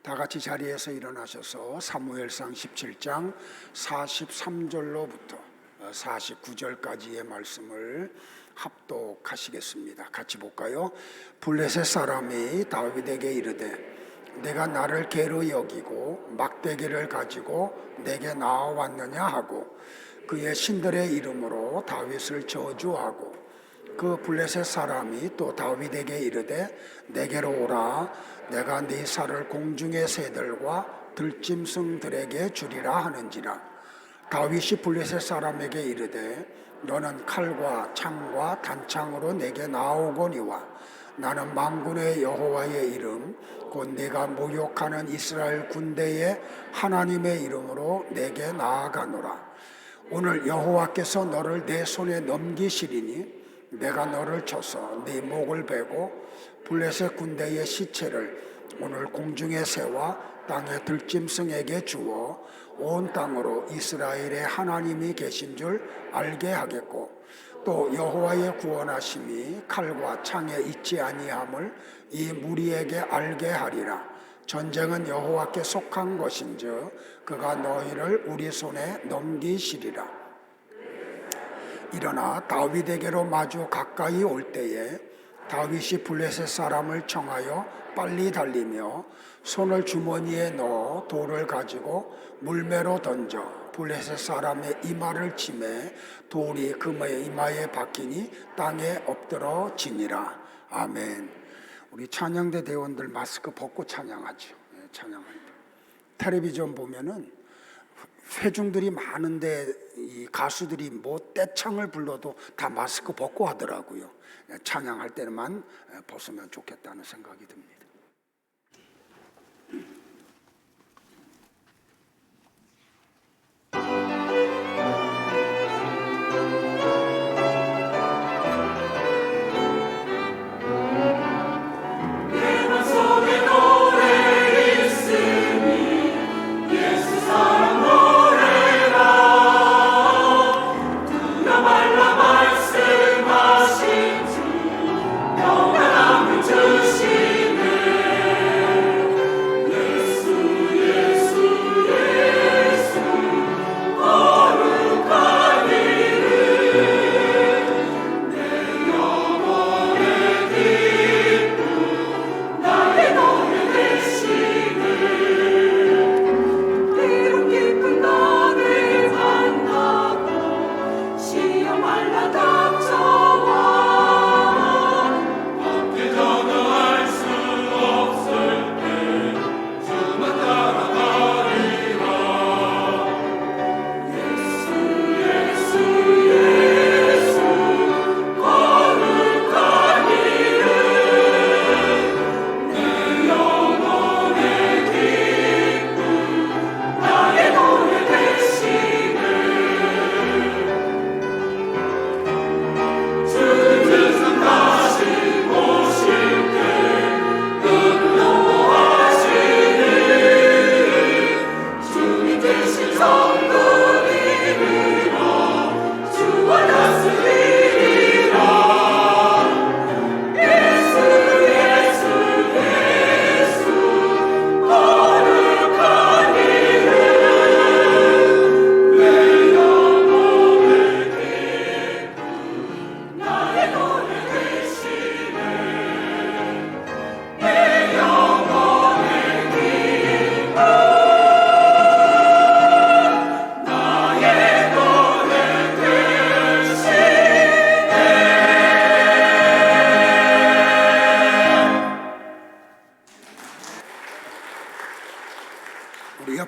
다 같이 자리에서 일어나셔서 사무엘상 17장 43절로부터 49절까지의 말씀을 합독하시겠습니다. 같이 볼까요? 블레셋 사람이 다윗에게 이르되 내가 나를 개로 여기고 막대기를 가지고 내게 나와왔느냐 하고 그의 신들의 이름으로 다윗을 저주하고 그 블레셋 사람이 또 다윗에게 이르되 내게로 오라 내가 네 살을 공중의 새들과 들짐승들에게 주리라 하는지라. 다윗이 블레셋 사람에게 이르되 너는 칼과 창과 단창으로 내게 나오거니와 나는 만군의 여호와의 이름 곧 네가 모욕하는 이스라엘 군대의 하나님의 이름으로 내게 나아가노라. 오늘 여호와께서 너를 내 손에 넘기시리니 내가 너를 쳐서 네 목을 베고 블레셋 군대의 시체를 오늘 공중의 새와 땅의 들짐승에게 주어 온 땅으로 이스라엘의 하나님이 계신 줄 알게 하겠고 또 여호와의 구원하심이 칼과 창에 있지 아니함을 이 무리에게 알게 하리라. 전쟁은 여호와께 속한 것인즉 그가 너희를 우리 손에 넘기시리라. 일어나 다윗에게로 마주 가까이 올 때에 다윗이 블레셋 사람을 청하여 빨리 달리며 손을 주머니에 넣어 돌을 가지고 물매로 던져 블레셋 사람의 이마를 치매 돌이 그의 이마에 박히니 땅에 엎드러지니라. 아멘. 우리 찬양대 대원들 마스크 벗고 찬양하죠. 찬양할 때 텔레비전 보면은 회중들이 많은데 이 가수들이 뭐 떼창을 불러도 다 마스크 벗고 하더라고요. 찬양할 때만 벗으면 좋겠다는 생각이 듭니다.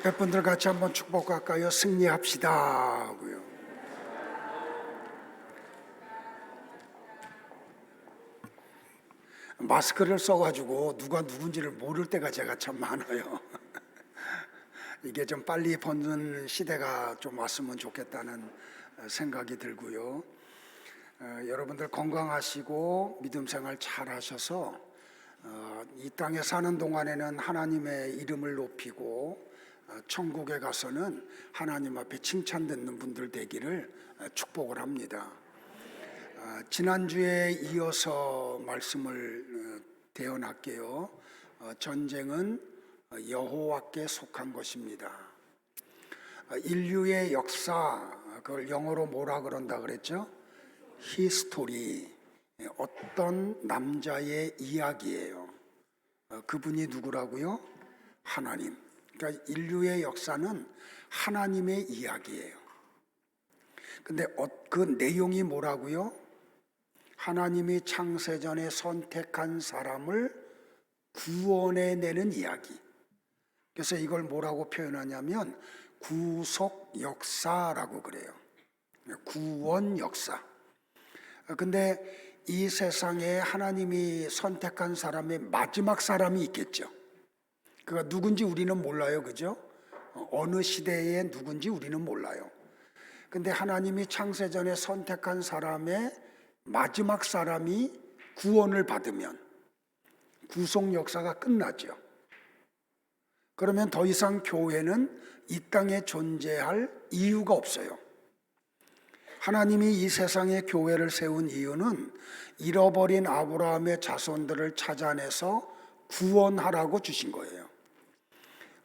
옆에 분들 같이 한번 축복할까요? 승리합시다 하고요. 마스크를 써가지고 누가 누군지를 모를 때가 제가 참 많아요. 이게 좀 빨리 벗는 시대가 좀 왔으면 좋겠다는 생각이 들고요. 여러분들 건강하시고 믿음 생활 잘 하셔서 이 땅에 사는 동안에는 하나님의 이름을 높이고 천국에 가서는 하나님 앞에 칭찬 듣는 분들 되기를 축복을 합니다. 지난주에 이어서 말씀을 대언할게요. 전쟁은 여호와께 속한 것입니다. 인류의 역사, 그걸 영어로 뭐라 그런다 그랬죠? 히스토리, 어떤 남자의 이야기예요. 그분이 누구라고요? 하나님. 그러니까 인류의 역사는 하나님의 이야기예요. 근데 그 내용이 뭐라고요? 하나님이 창세전에 선택한 사람을 구원해내는 이야기. 그래서 이걸 뭐라고 표현하냐면 구속 역사라고 그래요. 구원 역사. 근데 이 세상에 하나님이 선택한 사람의 마지막 사람이 있겠죠. 그가 누군지 우리는 몰라요, 그죠? 어느 시대에 누군지 우리는 몰라요. 근데 하나님이 창세전에 선택한 사람의 마지막 사람이 구원을 받으면 구속 역사가 끝나죠. 그러면 더 이상 교회는 이 땅에 존재할 이유가 없어요. 하나님이 이 세상에 교회를 세운 이유는 잃어버린 아브라함의 자손들을 찾아내서 구원하라고 주신 거예요.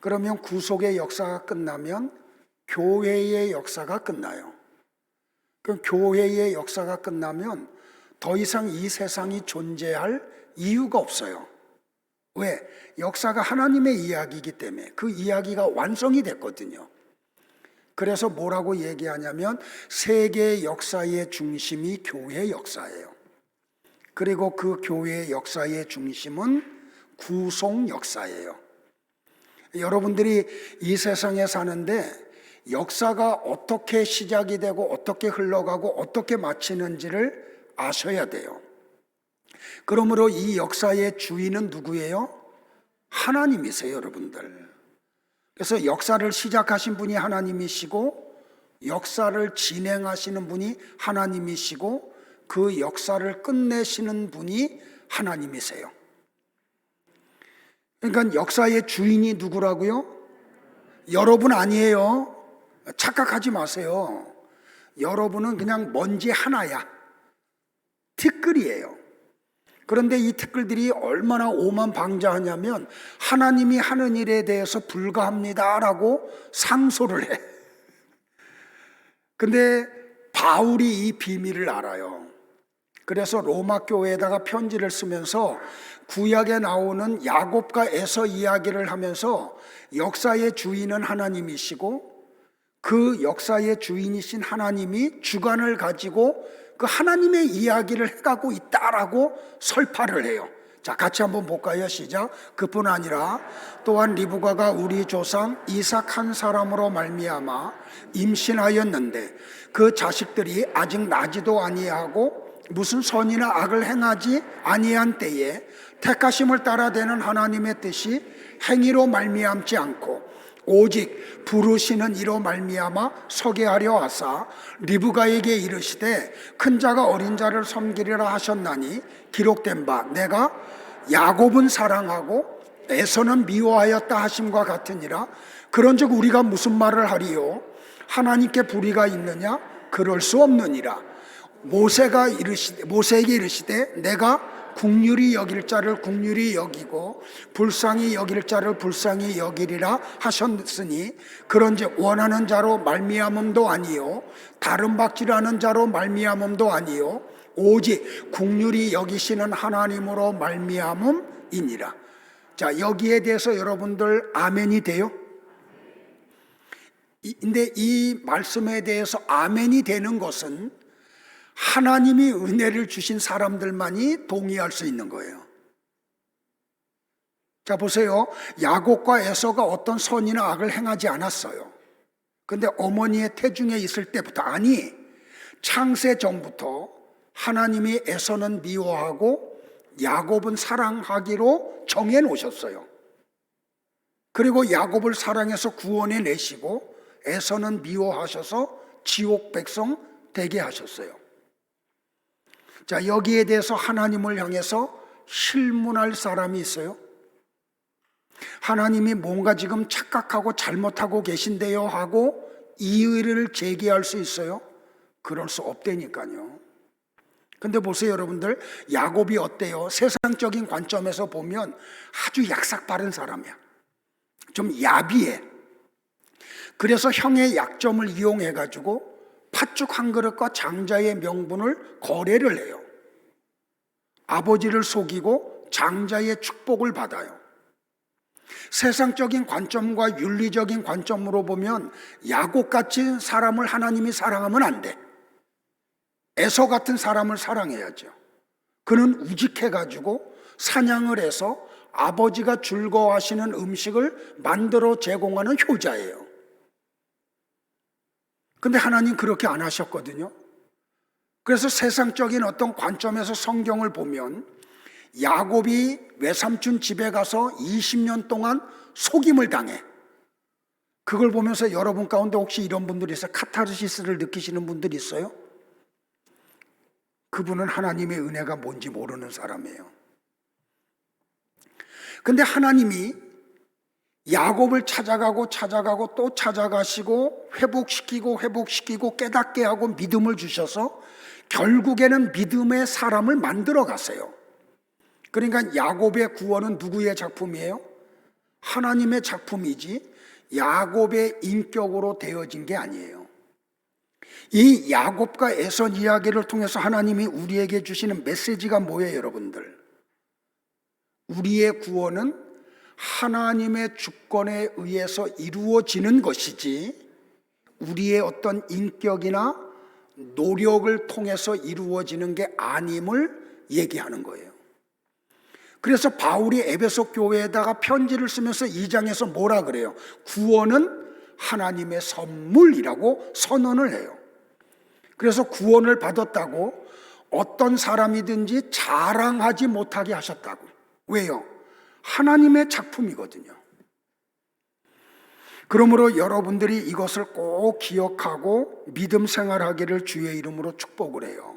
그러면 구속의 역사가 끝나면 교회의 역사가 끝나요. 그럼 교회의 역사가 끝나면 더 이상 이 세상이 존재할 이유가 없어요. 왜? 역사가 하나님의 이야기이기 때문에 그 이야기가 완성이 됐거든요. 그래서 뭐라고 얘기하냐면 세계 역사의 중심이 교회 역사예요. 그리고 그 교회의 역사의 중심은 구속 역사예요. 여러분들이 이 세상에 사는데 역사가 어떻게 시작이 되고 어떻게 흘러가고 어떻게 마치는지를 아셔야 돼요. 그러므로 이 역사의 주인은 누구예요? 하나님이세요, 여러분들. 그래서 역사를 시작하신 분이 하나님이시고 역사를 진행하시는 분이 하나님이시고 그 역사를 끝내시는 분이 하나님이세요. 그러니까 역사의 주인이 누구라고요? 여러분 아니에요. 착각하지 마세요. 여러분은 그냥 먼지 하나야. 티끌이에요. 그런데 이 티끌들이 얼마나 오만방자하냐면 하나님이 하는 일에 대해서 불가합니다라고 상소를 해. 근데 바울이 이 비밀을 알아요. 그래서 로마 교회에다가 편지를 쓰면서 구약에 나오는 야곱과 에서 이야기를 하면서 역사의 주인은 하나님이시고 그 역사의 주인이신 하나님이 주관을 가지고 그 하나님의 이야기를 해가고 있다라고 설파를 해요. 자, 같이 한번 볼까요? 시작. 그뿐 아니라 또한 리브가가 우리 조상 이삭 한 사람으로 말미암아 임신하였는데 그 자식들이 아직 나지도 아니하고 무슨 선이나 악을 행하지 아니한 때에 택하심을 따라되는 하나님의 뜻이 행위로 말미암지 않고 오직 부르시는 이로 말미암아 서게 하려 하사 리브가에게 이르시되 큰 자가 어린 자를 섬기리라 하셨나니 기록된 바 내가 야곱은 사랑하고 에서는 미워하였다 하심과 같으니라. 그런즉 우리가 무슨 말을 하리요? 하나님께 불의가 있느냐? 그럴 수 없느니라. 모세에게 이르시되 내가 긍휼히 여길 자를 긍휼히 여기고 불쌍히 여길 자를 불쌍히 여기리라 하셨으니 그런즉 원하는 자로 말미암음도 아니요 다른 박질하는 자로 말미암음도 아니요 오직 긍휼히 여기시는 하나님으로 말미암음이니라. 자, 여기에 대해서 여러분들 아멘이 돼요? 근데 이 말씀에 대해서 아멘이 되는 것은 하나님이 은혜를 주신 사람들만이 동의할 수 있는 거예요. 자, 보세요. 야곱과 에서가 어떤 선이나 악을 행하지 않았어요. 근데 어머니의 태중에 있을 때부터, 아니 창세 전부터 하나님이 에서는 미워하고 야곱은 사랑하기로 정해 놓으셨어요. 그리고 야곱을 사랑해서 구원해 내시고 에서는 미워하셔서 지옥 백성 되게 하셨어요. 자, 여기에 대해서 하나님을 향해서 실문할 사람이 있어요? 하나님이 뭔가 지금 착각하고 잘못하고 계신데요 하고 이의를 제기할 수 있어요? 그럴 수 없다니까요. 근데 보세요, 여러분들. 야곱이 어때요? 세상적인 관점에서 보면 아주 약삭 빠른 사람이야. 좀 야비해. 그래서 형의 약점을 이용해가지고 팥죽 한 그릇과 장자의 명분을 거래를 해요. 아버지를 속이고 장자의 축복을 받아요. 세상적인 관점과 윤리적인 관점으로 보면 야곱 같은 사람을 하나님이 사랑하면 안 돼. 에서 같은 사람을 사랑해야죠. 그는 우직해가지고 사냥을 해서 아버지가 즐거워하시는 음식을 만들어 제공하는 효자예요. 근데 하나님 그렇게 안 하셨거든요. 그래서 세상적인 어떤 관점에서 성경을 보면 야곱이 외삼촌 집에 가서 20년 동안 속임을 당해. 그걸 보면서 여러분 가운데 혹시 이런 분들이 있어요? 카타르시스를 느끼시는 분들이 있어요? 그분은 하나님의 은혜가 뭔지 모르는 사람이에요. 근데 하나님이 야곱을 찾아가고 또 찾아가시고 회복시키고 깨닫게 하고 믿음을 주셔서 결국에는 믿음의 사람을 만들어 가세요. 그러니까 야곱의 구원은 누구의 작품이에요? 하나님의 작품이지 야곱의 인격으로 되어진 게 아니에요. 이 야곱과 에서 이야기를 통해서 하나님이 우리에게 주시는 메시지가 뭐예요, 여러분들? 우리의 구원은 하나님의 주권에 의해서 이루어지는 것이지 우리의 어떤 인격이나 노력을 통해서 이루어지는 게 아님을 얘기하는 거예요. 그래서 바울이 에베소 교회에다가 편지를 쓰면서 2장에서 뭐라 그래요? 구원은 하나님의 선물이라고 선언을 해요. 그래서 구원을 받았다고 어떤 사람이든지 자랑하지 못하게 하셨다고. 왜요? 하나님의 작품이거든요. 그러므로 여러분들이 이것을 꼭 기억하고 믿음 생활하기를 주의 이름으로 축복을 해요.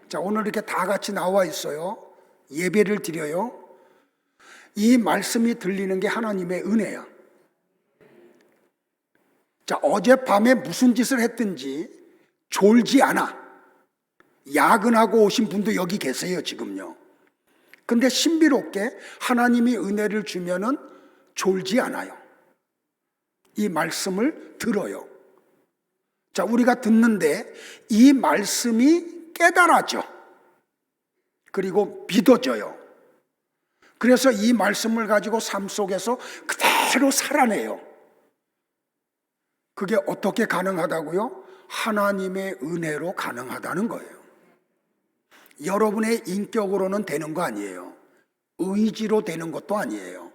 자, 오늘 이렇게 다 같이 나와 있어요. 예배를 드려요. 이 말씀이 들리는 게 하나님의 은혜야. 자, 어젯밤에 무슨 짓을 했든지 졸지 않아. 야근하고 오신 분도 여기 계세요, 지금요. 근데 신비롭게 하나님이 은혜를 주면은 졸지 않아요. 이 말씀을 들어요. 자, 우리가 듣는데 이 말씀이 깨달아져. 그리고 믿어져요. 그래서 이 말씀을 가지고 삶 속에서 그대로 살아내요. 그게 어떻게 가능하다고요? 하나님의 은혜로 가능하다는 거예요. 여러분의 인격으로는 되는 거 아니에요. 의지로 되는 것도 아니에요.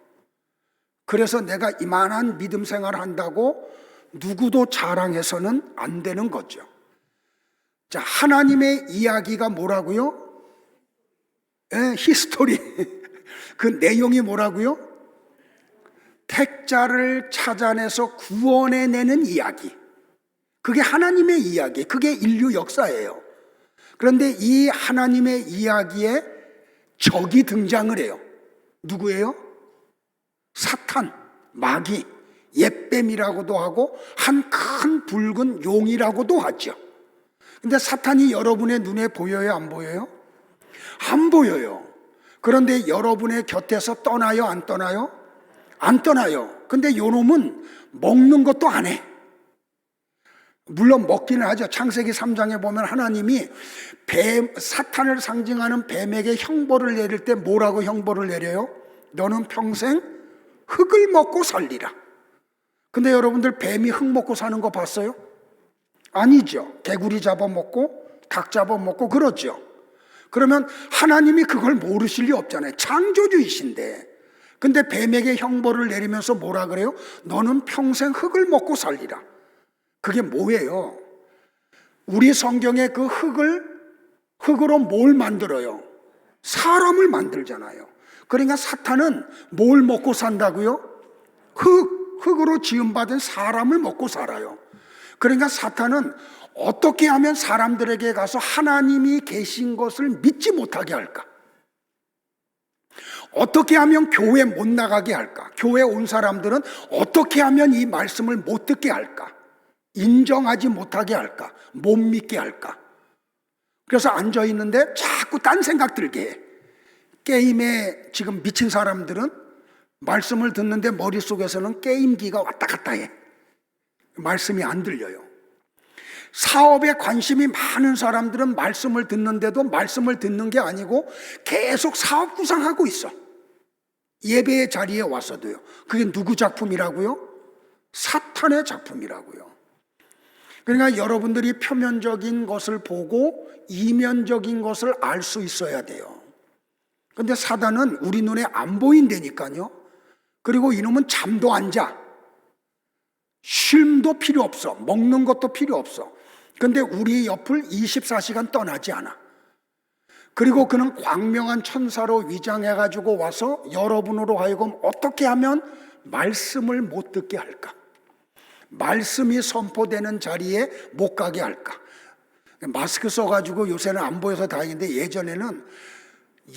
그래서 내가 이만한 믿음 생활을 한다고 누구도 자랑해서는 안 되는 거죠. 자, 하나님의 이야기가 뭐라고요? 히스토리. 그 내용이 뭐라고요? 택자를 찾아내서 구원해내는 이야기. 그게 하나님의 이야기. 그게 인류 역사예요. 그런데 이 하나님의 이야기에 적이 등장을 해요. 누구예요? 사탄, 마귀, 옛뱀이라고도 하고 한 큰 붉은 용이라고도 하죠. 근데 사탄이 여러분의 눈에 보여요, 안 보여요? 안 보여요. 그런데 여러분의 곁에서 떠나요, 안 떠나요? 안 떠나요. 근데 요놈은 먹는 것도 안 해. 물론 먹기는 하죠. 창세기 3장에 보면 하나님이 사탄을 상징하는 뱀에게 형벌을 내릴 때 뭐라고 형벌을 내려요? 너는 평생 흙을 먹고 살리라. 근데 여러분들 뱀이 흙 먹고 사는 거 봤어요? 아니죠. 개구리 잡아먹고 닭 잡아먹고 그러죠. 그러면 하나님이 그걸 모르실 리 없잖아요. 창조주이신데. 근데 뱀에게 형벌을 내리면서 뭐라 그래요? 너는 평생 흙을 먹고 살리라. 그게 뭐예요? 우리 성경에 그 흙으로 뭘 만들어요? 사람을 만들잖아요. 그러니까 사탄은 뭘 먹고 산다고요? 흙으로 지음받은 사람을 먹고 살아요. 그러니까 사탄은 어떻게 하면 사람들에게 가서 하나님이 계신 것을 믿지 못하게 할까? 어떻게 하면 교회 못 나가게 할까? 교회 온 사람들은 어떻게 하면 이 말씀을 못 듣게 할까? 인정하지 못하게 할까? 못 믿게 할까? 그래서 앉아있는데 자꾸 딴 생각 들게 해. 게임에 지금 미친 사람들은 말씀을 듣는데 머릿속에서는 게임기가 왔다 갔다 해. 말씀이 안 들려요. 사업에 관심이 많은 사람들은 말씀을 듣는데도 말씀을 듣는 게 아니고 계속 사업 구상하고 있어. 예배의 자리에 와서도요. 그게 누구 작품이라고요? 사탄의 작품이라고요. 그러니까 여러분들이 표면적인 것을 보고 이면적인 것을 알 수 있어야 돼요. 근데 사단은 우리 눈에 안 보인다니까요. 그리고 이놈은 잠도 안 자. 쉼도 필요 없어. 먹는 것도 필요 없어. 근데 우리 옆을 24시간 떠나지 않아. 그리고 그는 광명한 천사로 위장해가지고 와서 여러분으로 하여금 어떻게 하면 말씀을 못 듣게 할까? 말씀이 선포되는 자리에 못 가게 할까? 마스크 써가지고 요새는 안 보여서 다행인데 예전에는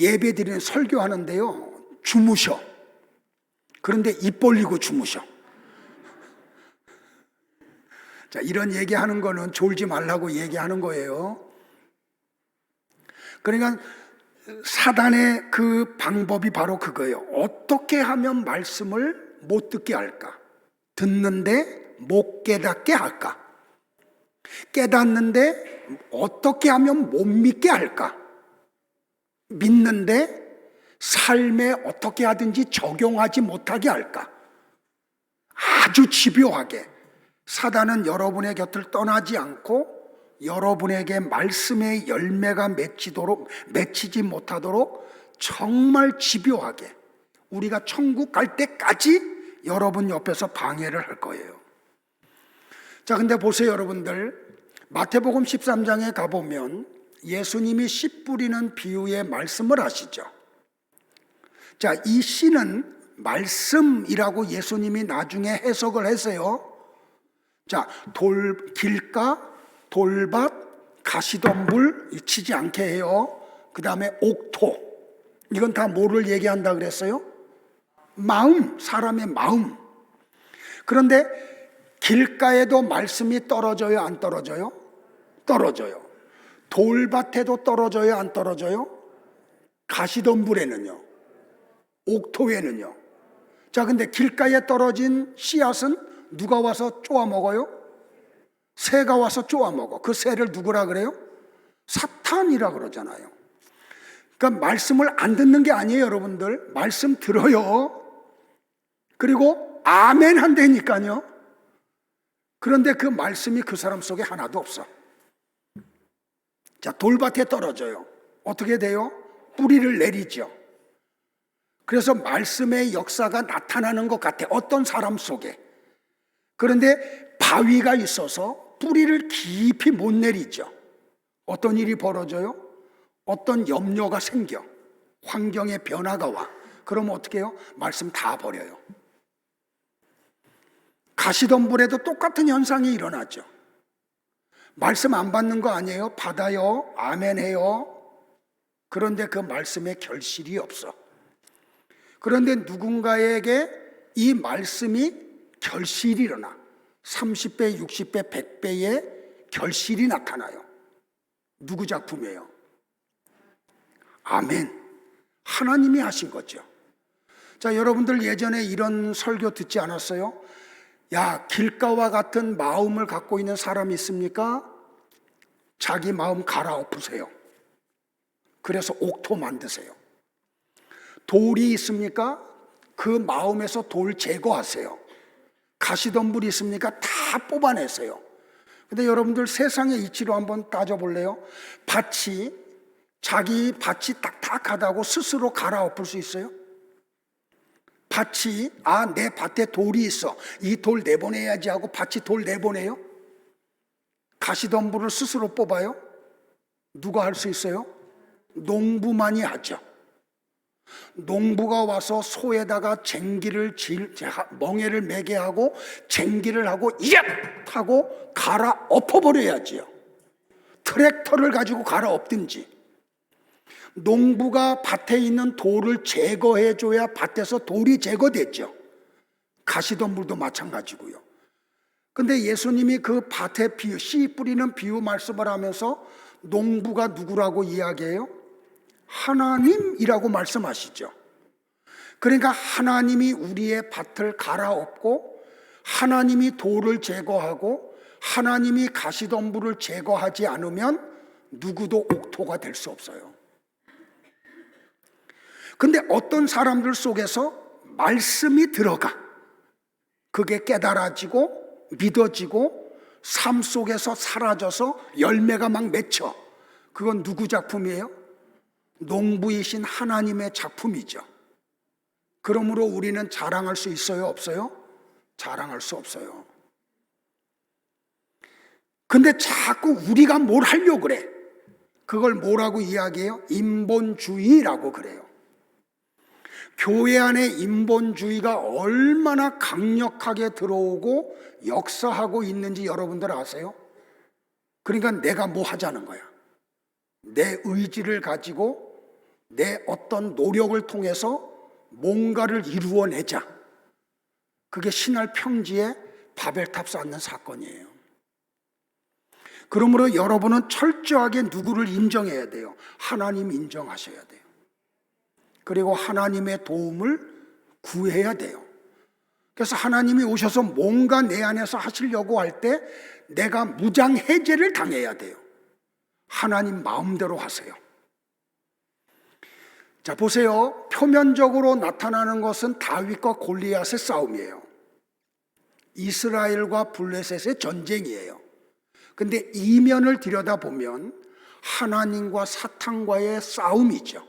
예배 드리는 설교하는데요. 주무셔. 그런데 입 벌리고 주무셔. 자, 이런 얘기하는 거는 졸지 말라고 얘기하는 거예요. 그러니까 사단의 그 방법이 바로 그거예요. 어떻게 하면 말씀을 못 듣게 할까? 듣는데 못 깨닫게 할까? 깨닫는데 어떻게 하면 못 믿게 할까? 믿는데 삶에 어떻게 하든지 적용하지 못하게 할까? 아주 집요하게 사단은 여러분의 곁을 떠나지 않고 여러분에게 말씀의 열매가 맺히지 못하도록 정말 집요하게 우리가 천국 갈 때까지 여러분 옆에서 방해를 할 거예요. 자, 근데 보세요, 여러분들. 마태복음 13장에 가보면 예수님이 씨 뿌리는 비유의 말씀을 하시죠. 자, 이 씨는 말씀이라고 예수님이 나중에 해석을 했어요. 자, 길가, 돌밭, 가시덤불 치지 않게 해요. 그 다음에 옥토. 이건 다 뭐를 얘기한다 그랬어요? 마음, 사람의 마음. 그런데 길가에도 말씀이 떨어져요, 안 떨어져요? 떨어져요. 돌밭에도 떨어져요, 안 떨어져요? 가시덤불에는요? 옥토에는요? 자, 근데 길가에 떨어진 씨앗은 누가 와서 쪼아 먹어요? 새가 와서 쪼아 먹어. 그 새를 누구라 그래요? 사탄이라 그러잖아요. 그러니까 말씀을 안 듣는 게 아니에요, 여러분들. 말씀 들어요. 그리고 아멘 한다니까요. 그런데 그 말씀이 그 사람 속에 하나도 없어. 자, 돌밭에 떨어져요. 어떻게 돼요? 뿌리를 내리죠. 그래서 말씀의 역사가 나타나는 것 같아. 어떤 사람 속에. 그런데 바위가 있어서 뿌리를 깊이 못 내리죠. 어떤 일이 벌어져요? 어떤 염려가 생겨. 환경의 변화가 와. 그러면 어떻게 해요? 말씀 다 버려요. 가시덤불에도 똑같은 현상이 일어나죠. 말씀 안 받는 거 아니에요? 받아요. 아멘 해요. 그런데 그 말씀에 결실이 없어. 그런데 누군가에게 이 말씀이 결실이 일어나. 30배, 60배, 100배의 결실이 나타나요. 누구 작품이에요? 아멘. 하나님이 하신 거죠. 자, 여러분들 예전에 이런 설교 듣지 않았어요? 야, 길가와 같은 마음을 갖고 있는 사람이 있습니까? 자기 마음 갈아엎으세요. 그래서 옥토 만드세요. 돌이 있습니까? 그 마음에서 돌 제거하세요. 가시덤불이 있습니까? 다 뽑아내세요. 근데 여러분들 세상의 이치로 한번 따져볼래요? 자기 밭이 딱딱하다고 스스로 갈아엎을 수 있어요? 밭이 내 밭에 돌이 있어. 이 돌 내보내야지 하고 밭이 돌 내보내요? 가시덤불을 스스로 뽑아요? 누가 할 수 있어요? 농부만이 하죠. 농부가 와서 소에다가 멍에를 매게 하고 쟁기를 하고 얍! 하고 갈아 엎어버려야지요. 트랙터를 가지고 갈아 엎든지. 농부가 밭에 있는 돌을 제거해줘야 밭에서 돌이 제거됐죠. 가시덤불도 마찬가지고요. 근데 예수님이 그 밭에 씨 뿌리는 비유 말씀을 하면서 농부가 누구라고 이야기해요? 하나님이라고 말씀하시죠. 그러니까 하나님이 우리의 밭을 갈아엎고 하나님이 돌을 제거하고 하나님이 가시덤불을 제거하지 않으면 누구도 옥토가 될 수 없어요. 근데 어떤 사람들 속에서 말씀이 들어가, 그게 깨달아지고 믿어지고 삶 속에서 사라져서 열매가 막 맺혀. 그건 누구 작품이에요? 농부이신 하나님의 작품이죠. 그러므로 우리는 자랑할 수 있어요, 없어요? 자랑할 수 없어요. 근데 자꾸 우리가 뭘 하려고 그래. 그걸 뭐라고 이야기해요? 인본주의라고 그래요. 교회 안에 인본주의가 얼마나 강력하게 들어오고 역사하고 있는지 여러분들 아세요? 그러니까 내가 뭐 하자는 거야. 내 의지를 가지고 내 어떤 노력을 통해서 뭔가를 이루어내자. 그게 신할 평지에 바벨탑 쌓는 사건이에요. 그러므로 여러분은 철저하게 누구를 인정해야 돼요? 하나님 인정하셔야 돼요. 그리고 하나님의 도움을 구해야 돼요. 그래서 하나님이 오셔서 뭔가 내 안에서 하시려고 할 때 내가 무장해제를 당해야 돼요. 하나님 마음대로 하세요. 자, 보세요. 표면적으로 나타나는 것은 다윗과 골리앗의 싸움이에요. 이스라엘과 블레셋의 전쟁이에요. 근데 이면을 들여다보면 하나님과 사탄과의 싸움이죠.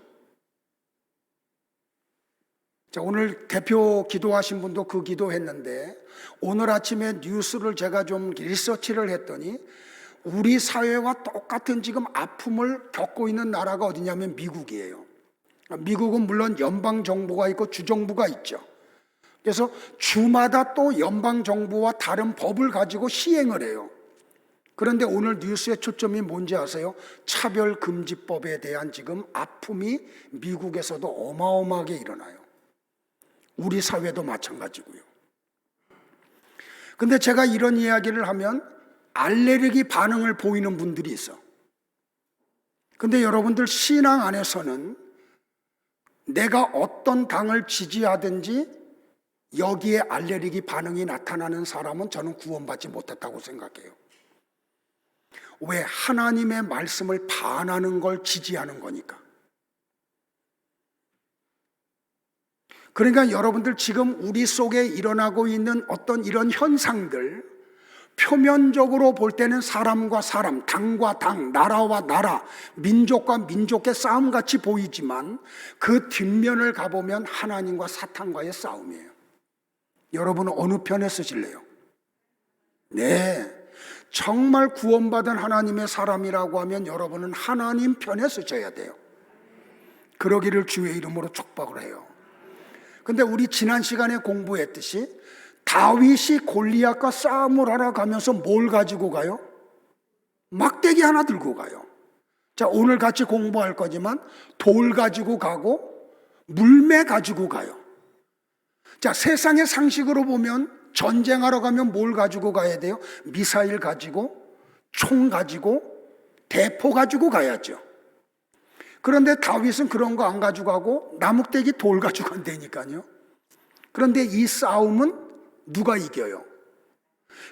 자, 오늘 대표 기도하신 분도 그 기도했는데 오늘 아침에 뉴스를 제가 좀 리서치를 했더니 우리 사회와 똑같은 지금 아픔을 겪고 있는 나라가 어디냐면 미국이에요. 미국은 물론 연방정부가 있고 주정부가 있죠. 그래서 주마다 또 연방정부와 다른 법을 가지고 시행을 해요. 그런데 오늘 뉴스의 초점이 뭔지 아세요? 차별금지법에 대한 지금 아픔이 미국에서도 어마어마하게 일어나요. 우리 사회도 마찬가지고요. 근데 제가 이런 이야기를 하면 알레르기 반응을 보이는 분들이 있어. 근데 여러분들 신앙 안에서는 내가 어떤 당을 지지하든지 여기에 알레르기 반응이 나타나는 사람은 저는 구원받지 못했다고 생각해요. 왜? 하나님의 말씀을 반하는 걸 지지하는 거니까. 그러니까 여러분들 지금 우리 속에 일어나고 있는 어떤 이런 현상들, 표면적으로 볼 때는 사람과 사람, 당과 당, 나라와 나라, 민족과 민족의 싸움같이 보이지만 그 뒷면을 가보면 하나님과 사탄과의 싸움이에요. 여러분은 어느 편에 쓰실래요? 네, 정말 구원받은 하나님의 사람이라고 하면 여러분은 하나님 편에 쓰셔야 돼요. 그러기를 주의 이름으로 축복을 해요. 근데 우리 지난 시간에 공부했듯이 다윗이 골리앗과 싸움을 하러 가면서 뭘 가지고 가요? 막대기 하나 들고 가요. 자, 오늘 같이 공부할 거지만 돌 가지고 가고 물매 가지고 가요. 자, 세상의 상식으로 보면 전쟁하러 가면 뭘 가지고 가야 돼요? 미사일 가지고, 총 가지고, 대포 가지고 가야죠. 그런데 다윗은 그런 거 안 가지고 가고 나뭇대기 돌 가지고 간다니까요. 그런데 이 싸움은 누가 이겨요?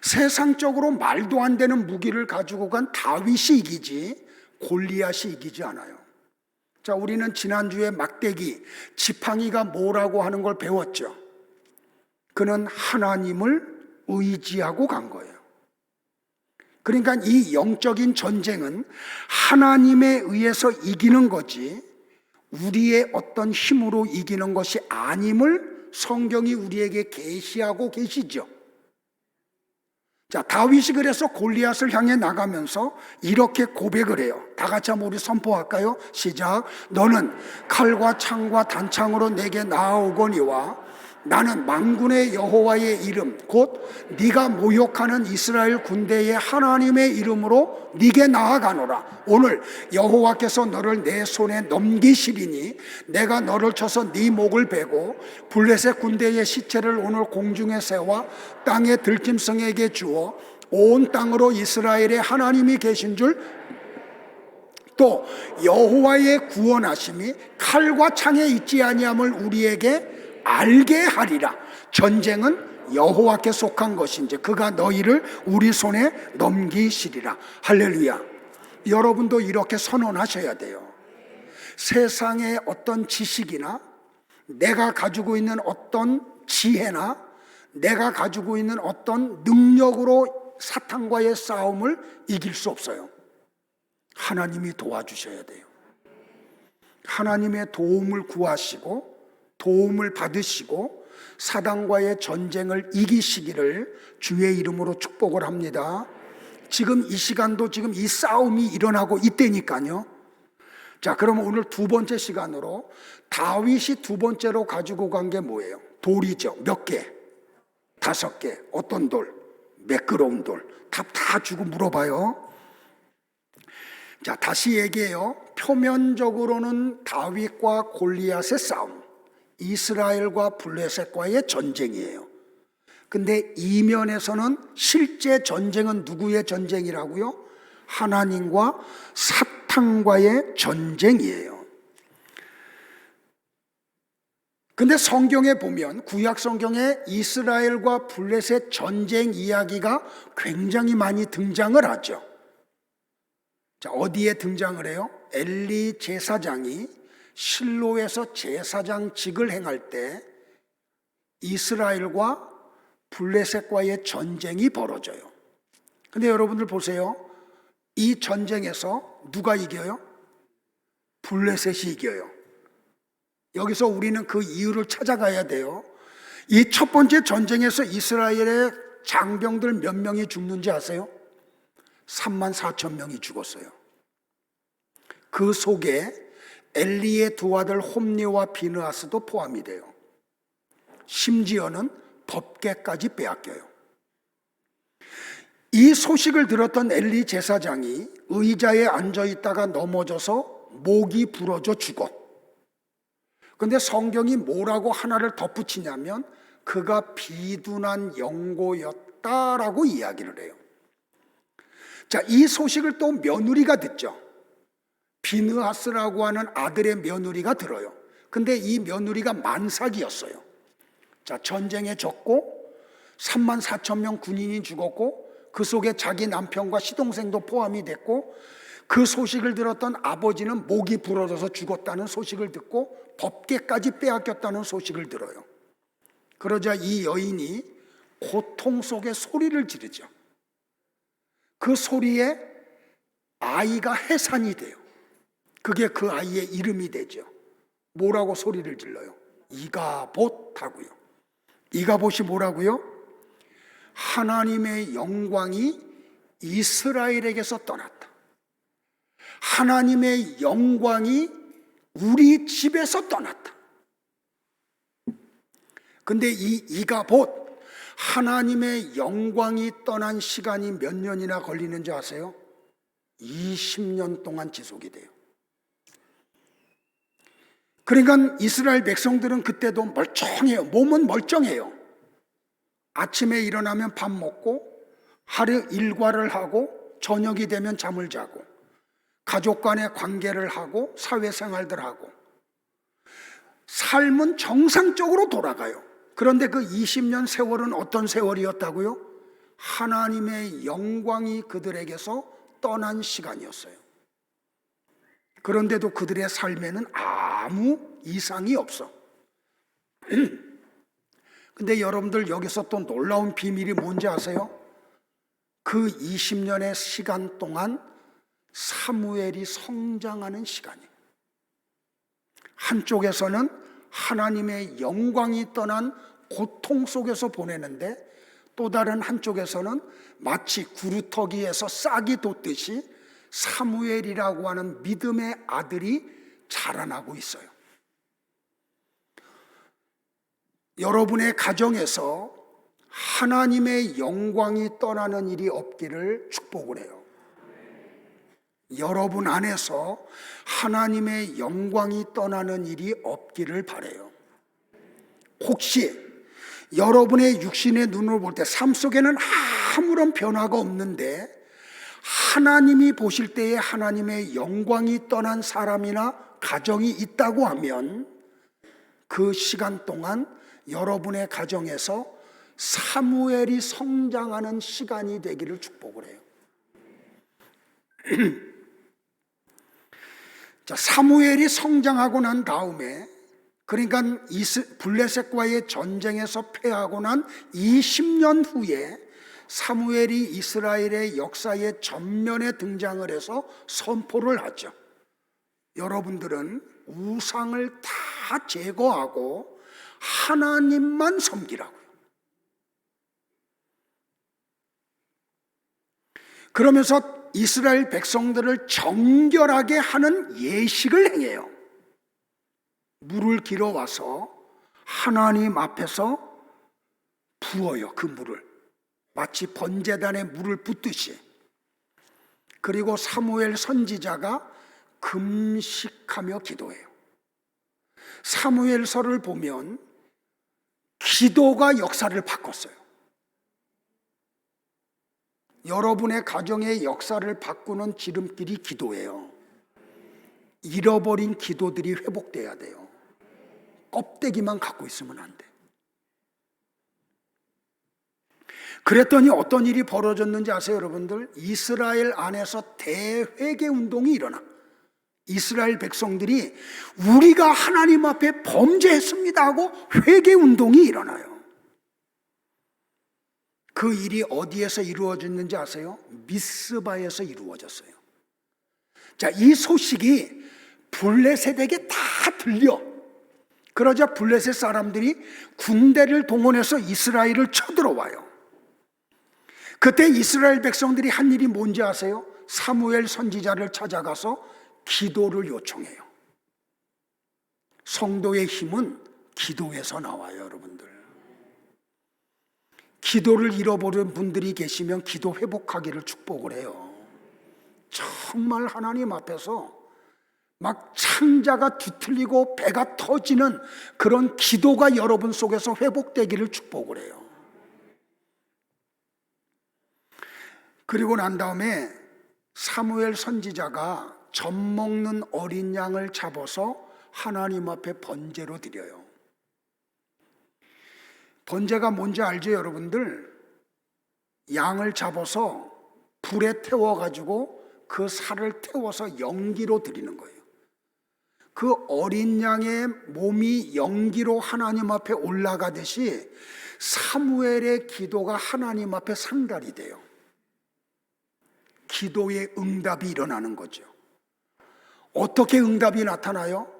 세상적으로 말도 안 되는 무기를 가지고 간 다윗이 이기지 골리앗이 이기지 않아요. 자, 우리는 지난주에 막대기, 지팡이가 뭐라고 하는 걸 배웠죠. 그는 하나님을 의지하고 간 거예요. 그러니까 이 영적인 전쟁은 하나님에 의해서 이기는 거지 우리의 어떤 힘으로 이기는 것이 아님을 성경이 우리에게 계시하고 계시죠. 자, 다윗이 그래서 골리앗을 향해 나가면서 이렇게 고백을 해요. 다 같이 한번 우리 선포할까요? 시작. 너는 칼과 창과 단창으로 내게 나아오거니와 나는 만군의 여호와의 이름 곧 네가 모욕하는 이스라엘 군대의 하나님의 이름으로 네게 나아가노라. 오늘 여호와께서 너를 내 손에 넘기시리니 내가 너를 쳐서 네 목을 베고 블레셋 군대의 시체를 오늘 공중에 세워 땅의 들짐승에게 주어 온 땅으로 이스라엘의 하나님이 계신 줄 또 여호와의 구원하심이 칼과 창에 있지 아니함을 우리에게 알게 하리라. 전쟁은 여호와께 속한 것인지 그가 너희를 우리 손에 넘기시리라. 할렐루야. 여러분도 이렇게 선언하셔야 돼요. 세상의 어떤 지식이나 내가 가지고 있는 어떤 지혜나 내가 가지고 있는 어떤 능력으로 사탄과의 싸움을 이길 수 없어요. 하나님이 도와주셔야 돼요. 하나님의 도움을 구하시고 도움을 받으시고 사단과의 전쟁을 이기시기를 주의 이름으로 축복을 합니다. 지금 이 시간도 지금 이 싸움이 일어나고 있다니까요. 자, 그러면 오늘 두 번째 시간으로 다윗이 두 번째로 가지고 간 게 뭐예요? 돌이죠. 몇 개? 5개. 어떤 돌? 매끄러운 돌. 다 주고 물어봐요. 자, 다시 얘기해요. 표면적으로는 다윗과 골리앗의 싸움, 이스라엘과 블레셋과의 전쟁이에요. 근데 이면에서는 실제 전쟁은 누구의 전쟁이라고요? 하나님과 사탄과의 전쟁이에요. 근데 성경에 보면 구약 성경에 이스라엘과 블레셋 전쟁 이야기가 굉장히 많이 등장을 하죠. 자, 어디에 등장을 해요? 엘리 제사장이 실로에서 제사장직을 행할 때 이스라엘과 블레셋과의 전쟁이 벌어져요. 근데 여러분들 보세요. 이 전쟁에서 누가 이겨요? 블레셋이 이겨요. 여기서 우리는 그 이유를 찾아가야 돼요. 이 첫 번째 전쟁에서 이스라엘의 장병들 몇 명이 죽는지 아세요? 34,000명이 죽었어요. 그 속에 엘리의 두 아들 홈리와 비느하스도 포함이 돼요. 심지어는 법궤까지 빼앗겨요. 이 소식을 들었던 엘리 제사장이 의자에 앉아있다가 넘어져서 목이 부러져 죽었. 근데 성경이 뭐라고 하나를 덧붙이냐면 그가 비둔한 영고였다라고 이야기를 해요. 자, 이 소식을 또 며느리가 듣죠. 비느하스라고 하는 아들의 며느리가 들어요. 근데 이 며느리가 만삭이었어요. 자, 전쟁에 졌고 34,000명 군인이 죽었고 그 속에 자기 남편과 시동생도 포함이 됐고 그 소식을 들었던 아버지는 목이 부러져서 죽었다는 소식을 듣고 법궤까지 빼앗겼다는 소식을 들어요. 그러자 이 여인이 고통 속에 소리를 지르죠. 그 소리에 아이가 해산이 돼요. 그게 그 아이의 이름이 되죠. 뭐라고 소리를 질러요? 이가봇 하고요. 이가봇이 뭐라고요? 하나님의 영광이 이스라엘에게서 떠났다. 하나님의 영광이 우리 집에서 떠났다. 근데 이 이가봇, 하나님의 영광이 떠난 시간이 몇 년이나 걸리는지 아세요? 20년 동안 지속이 돼요. 그러니까 이스라엘 백성들은 그때도 멀쩡해요. 몸은 멀쩡해요. 아침에 일어나면 밥 먹고 하루 일과를 하고 저녁이 되면 잠을 자고 가족 간의 관계를 하고 사회생활들 하고 삶은 정상적으로 돌아가요. 그런데 그 20년 세월은 어떤 세월이었다고요? 하나님의 영광이 그들에게서 떠난 시간이었어요. 그런데도 그들의 삶에는 아무 이상이 없어. 근데 여러분들 여기서 또 놀라운 비밀이 뭔지 아세요? 그 20년의 시간 동안 사무엘이 성장하는 시간이에요. 한쪽에서는 하나님의 영광이 떠난 고통 속에서 보내는데 또 다른 한쪽에서는 마치 구루터기에서 싹이 돋듯이 사무엘이라고 하는 믿음의 아들이 자라나고 있어요. 여러분의 가정에서 하나님의 영광이 떠나는 일이 없기를 축복을 해요. 여러분 안에서 하나님의 영광이 떠나는 일이 없기를 바라요. 혹시 여러분의 육신의 눈으로 볼 때 삶 속에는 아무런 변화가 없는데 하나님이 보실 때에 하나님의 영광이 떠난 사람이나 가정이 있다고 하면 그 시간 동안 여러분의 가정에서 사무엘이 성장하는 시간이 되기를 축복을 해요. 자, 사무엘이 성장하고 난 다음에, 그러니까 블레셋과의 전쟁에서 패하고 난 20년 후에 사무엘이 이스라엘의 역사의 전면에 등장을 해서 선포를 하죠. 여러분들은 우상을 다 제거하고 하나님만 섬기라고요. 그러면서 이스라엘 백성들을 정결하게 하는 예식을 행해요. 물을 길어와서 하나님 앞에서 부어요. 그 물을 마치 번제단에 물을 붓듯이. 그리고 사무엘 선지자가 금식하며 기도해요. 사무엘서를 보면 기도가 역사를 바꿨어요. 여러분의 가정의 역사를 바꾸는 지름길이 기도예요. 잃어버린 기도들이 회복돼야 돼요. 껍데기만 갖고 있으면 안 돼. 그랬더니 어떤 일이 벌어졌는지 아세요, 여러분들? 이스라엘 안에서 대회개 운동이 일어나. 이스라엘 백성들이 우리가 하나님 앞에 범죄했습니다 하고 회개 운동이 일어나요. 그 일이 어디에서 이루어졌는지 아세요? 미스바에서 이루어졌어요. 자, 이 소식이 블레셋에게 다 들려. 그러자 블레셋 사람들이 군대를 동원해서 이스라엘을 쳐들어와요. 그때 이스라엘 백성들이 한 일이 뭔지 아세요? 사무엘 선지자를 찾아가서 기도를 요청해요. 성도의 힘은 기도에서 나와요, 여러분들. 기도를 잃어버린 분들이 계시면 기도 회복하기를 축복을 해요. 정말 하나님 앞에서 막 창자가 뒤틀리고 배가 터지는 그런 기도가 여러분 속에서 회복되기를 축복을 해요. 그리고 난 다음에 사무엘 선지자가 젖 먹는 어린 양을 잡아서 하나님 앞에 번제로 드려요. 번제가 뭔지 알죠, 여러분들? 양을 잡아서 불에 태워가지고 그 살을 태워서 연기로 드리는 거예요. 그 어린 양의 몸이 연기로 하나님 앞에 올라가듯이 사무엘의 기도가 하나님 앞에 상달이 돼요. 기도의 응답이 일어나는 거죠. 어떻게 응답이 나타나요?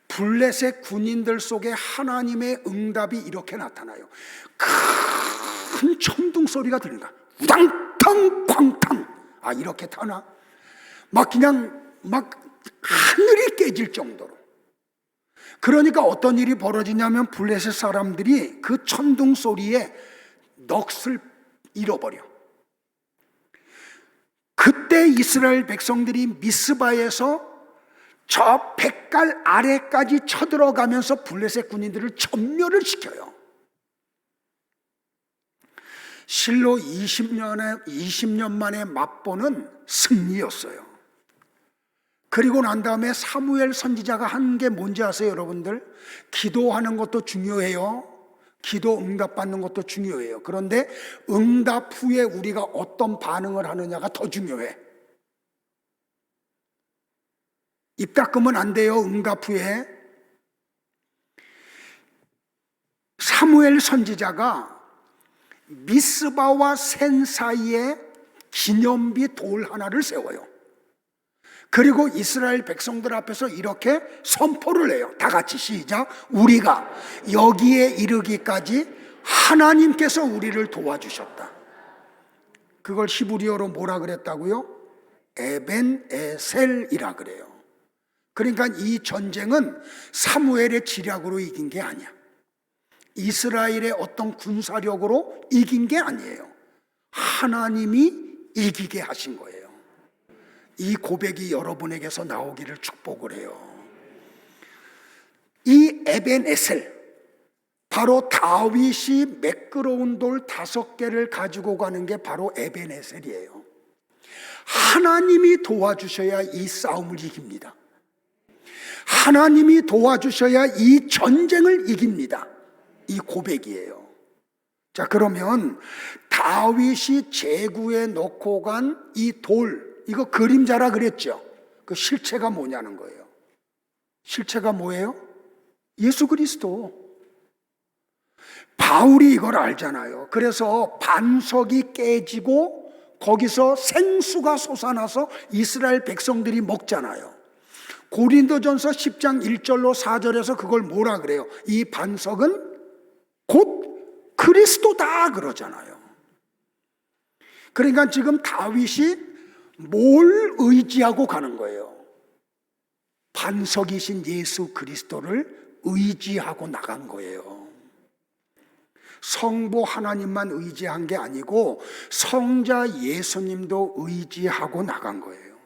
블레셋 군인들 속에 하나님의 응답이 이렇게 나타나요. 큰 천둥 소리가 들리는 거야. 우당탕 쾅탕. 아, 이렇게 타나? 막 그냥 막 하늘이 깨질 정도로. 그러니까 어떤 일이 벌어지냐면 블레셋 사람들이 그 천둥 소리에 넋을 잃어버려. 그때 이스라엘 백성들이 미스바에서 저 백갈 아래까지 쳐들어가면서 블레셋 군인들을 전멸을 시켜요. 실로 20년 만에 맛보는 승리였어요. 그리고 난 다음에 사무엘 선지자가 한 게 뭔지 아세요, 여러분들? 기도하는 것도 중요해요. 기도 응답받는 것도 중요해요. 그런데 응답 후에 우리가 어떤 반응을 하느냐가 더 중요해. 입 닦으면 안 돼요. 응답 후에. 사무엘 선지자가 미스바와 센 사이에 기념비 돌 하나를 세워요. 그리고 이스라엘 백성들 앞에서 이렇게 선포를 해요. 다 같이 시작. 우리가 여기에 이르기까지 하나님께서 우리를 도와주셨다. 그걸 히브리어로 뭐라 그랬다고요? 에벤에셀이라 그래요. 그러니까 이 전쟁은 사무엘의 지략으로 이긴 게 아니야. 이스라엘의 어떤 군사력으로 이긴 게 아니에요. 하나님이 이기게 하신 거예요. 이 고백이 여러분에게서 나오기를 축복을 해요. 이 에벤에셀, 바로 다윗이 매끄러운 돌 5개를 가지고 가는 게 바로 에벤에셀이에요. 하나님이 도와주셔야 이 싸움을 이깁니다. 하나님이 도와주셔야 이 전쟁을 이깁니다. 이 고백이에요. 자, 그러면 다윗이 제구에 넣고 간 이 돌, 이거 그림자라 그랬죠. 그 실체가 뭐냐는 거예요. 실체가 뭐예요? 예수 그리스도. 바울이 이걸 알잖아요. 그래서 반석이 깨지고 거기서 생수가 솟아나서 이스라엘 백성들이 먹잖아요. 고린도전서 10장 1절로 4절에서 그걸 뭐라 그래요? 이 반석은 곧 그리스도다 그러잖아요. 그러니까 지금 다윗이 뭘 의지하고 가는 거예요? 반석이신 예수 그리스도를 의지하고 나간 거예요. 성부 하나님만 의지한 게 아니고 성자 예수님도 의지하고 나간 거예요.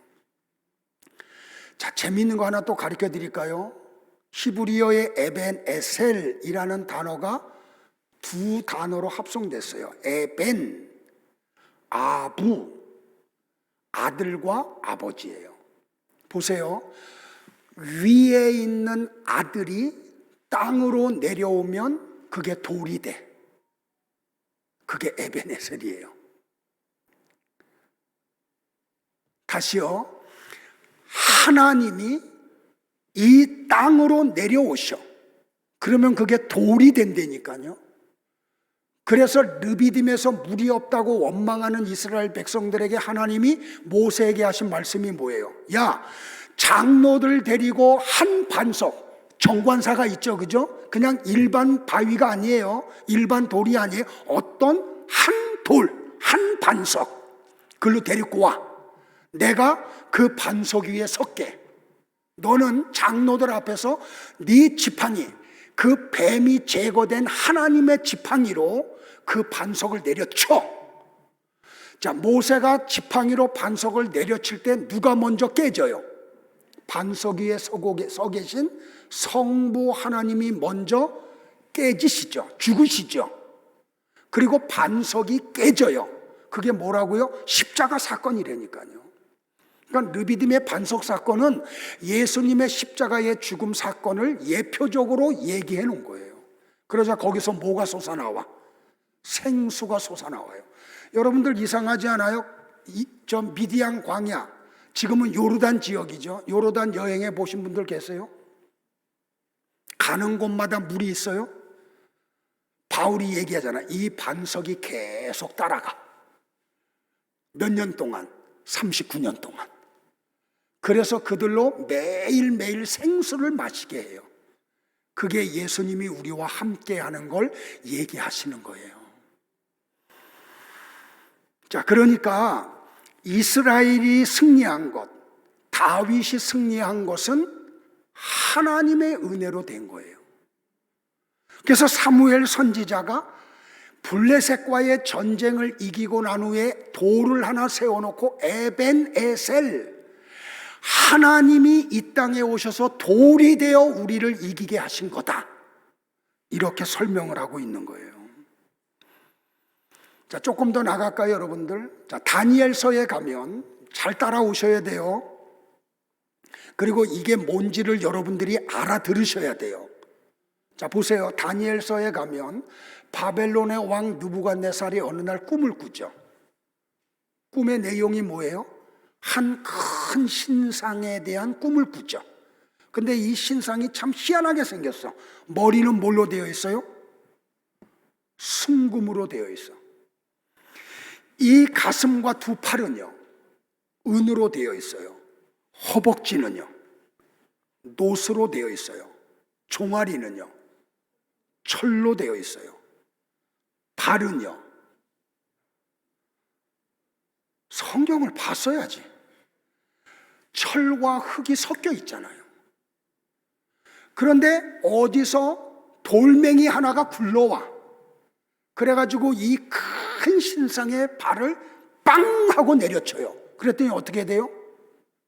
자, 재미있는 거 하나 또 가르쳐 드릴까요? 히브리어의 에벤 에셀이라는 단어가 두 단어로 합성됐어요. 에벤, 아부, 아들과 아버지예요. 보세요. 위에 있는 아들이 땅으로 내려오면 그게 돌이 돼. 그게 에벤에셀이에요. 다시요. 하나님이 이 땅으로 내려오셔. 그러면 그게 돌이 된다니까요. 그래서 르비딤에서 물이 없다고 원망하는 이스라엘 백성들에게 하나님이 모세에게 하신 말씀이 뭐예요? 야, 장로들 데리고 한 반석, 정관사가 있죠, 그죠? 그냥 일반 바위가 아니에요. 일반 돌이 아니에요. 어떤 한 돌, 한 반석, 그걸로 데리고 와. 내가 그 반석 위에 섰게. 너는 장로들 앞에서 네 지팡이, 그 뱀이 제거된 하나님의 지팡이로 그 반석을 내려쳐. 자, 모세가 지팡이로 반석을 내려칠 때 누가 먼저 깨져요? 반석 위에 서 계신 성부 하나님이 먼저 깨지시죠. 죽으시죠. 그리고 반석이 깨져요. 그게 뭐라고요? 십자가 사건이라니까요. 그러니까 르비딤의 반석 사건은 예수님의 십자가의 죽음 사건을 예표적으로 얘기해 놓은 거예요. 그러자 거기서 뭐가 솟아나와? 생수가 솟아나와요. 여러분들 이상하지 않아요? 저 미디안 광야, 지금은 요르단 지역이죠. 요르단 여행해 보신 분들 계세요? 가는 곳마다 물이 있어요. 바울이 얘기하잖아. 이 반석이 계속 따라가. 몇 년 동안? 39년 동안. 그래서 그들로 매일매일 생수를 마시게 해요. 그게 예수님이 우리와 함께 하는 걸 얘기하시는 거예요. 자, 그러니까 이스라엘이 승리한 것, 다윗이 승리한 것은 하나님의 은혜로 된 거예요. 그래서 사무엘 선지자가 블레셋과의 전쟁을 이기고 난 후에 돌을 하나 세워놓고 에벤에셀, 하나님이 이 땅에 오셔서 돌이 되어 우리를 이기게 하신 거다, 이렇게 설명을 하고 있는 거예요. 자, 조금 더 나갈까요, 여러분들? 자, 다니엘서에 가면 잘 따라오셔야 돼요. 그리고 이게 뭔지를 여러분들이 알아들으셔야 돼요. 자, 보세요. 다니엘서에 가면 바벨론의 왕 느부갓네살이 어느 날 꿈을 꾸죠. 꿈의 내용이 뭐예요? 한 큰 신상에 대한 꿈을 꾸죠. 근데 이 신상이 참 희한하게 생겼어. 머리는 뭘로 되어 있어요? 순금으로 되어 있어. 이 가슴과 두 팔은요, 은으로 되어 있어요. 허벅지는요, 노스로 되어 있어요. 종아리는요, 철로 되어 있어요. 발은요, 성경을 봤어야지. 철과 흙이 섞여 있잖아요. 그런데 어디서 돌멩이 하나가 굴러와. 그래가지고 이 큰 신상의 발을 빵 하고 내려쳐요. 그랬더니 어떻게 돼요?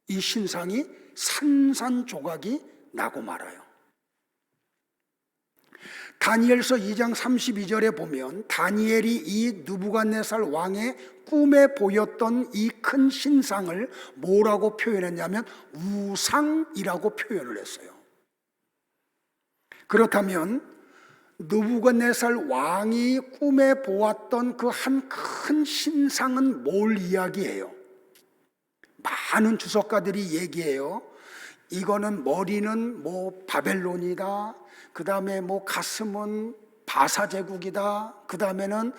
이 신상이 산산조각이 나고 말아요. 다니엘서 2장 32절에 보면 다니엘이 이 느부갓네살 왕의 꿈에 보였던 이 큰 신상을 뭐라고 표현했냐면 우상이라고 표현을 했어요. 그렇다면 느부갓네살 왕이 꿈에 보았던 그 한 큰 신상은 뭘 이야기해요? 많은 주석가들이 얘기해요. 이거는 머리는 뭐 바벨론이다. 그 다음에 뭐 가슴은 바사 제국이다. 그 다음에는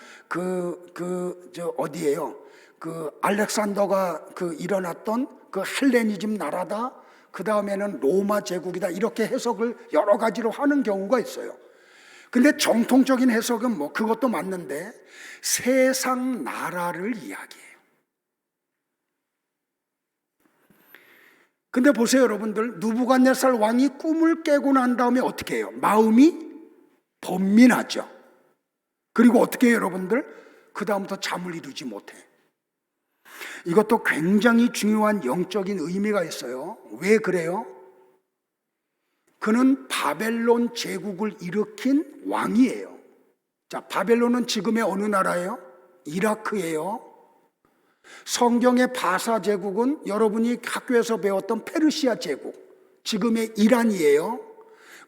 어디예요? 그 알렉산더가 일어났던 그 헬레니즘 나라다. 그 다음에는 로마 제국이다. 이렇게 해석을 여러 가지로 하는 경우가 있어요. 근데 정통적인 해석은 뭐 그것도 맞는데 세상 나라를 이야기해요. 근데 보세요, 여러분들. 느부갓네살 왕이 꿈을 깨고 난 다음에 어떻게 해요? 마음이 번민하죠. 그리고 어떻게 해요, 여러분들? 그 다음부터 잠을 이루지 못해. 이것도 굉장히 중요한 영적인 의미가 있어요. 왜 그래요? 그는 바벨론 제국을 일으킨 왕이에요. 자, 바벨론은 지금의 어느 나라예요? 이라크예요. 성경의 바사 제국은 여러분이 학교에서 배웠던 페르시아 제국, 지금의 이란이에요.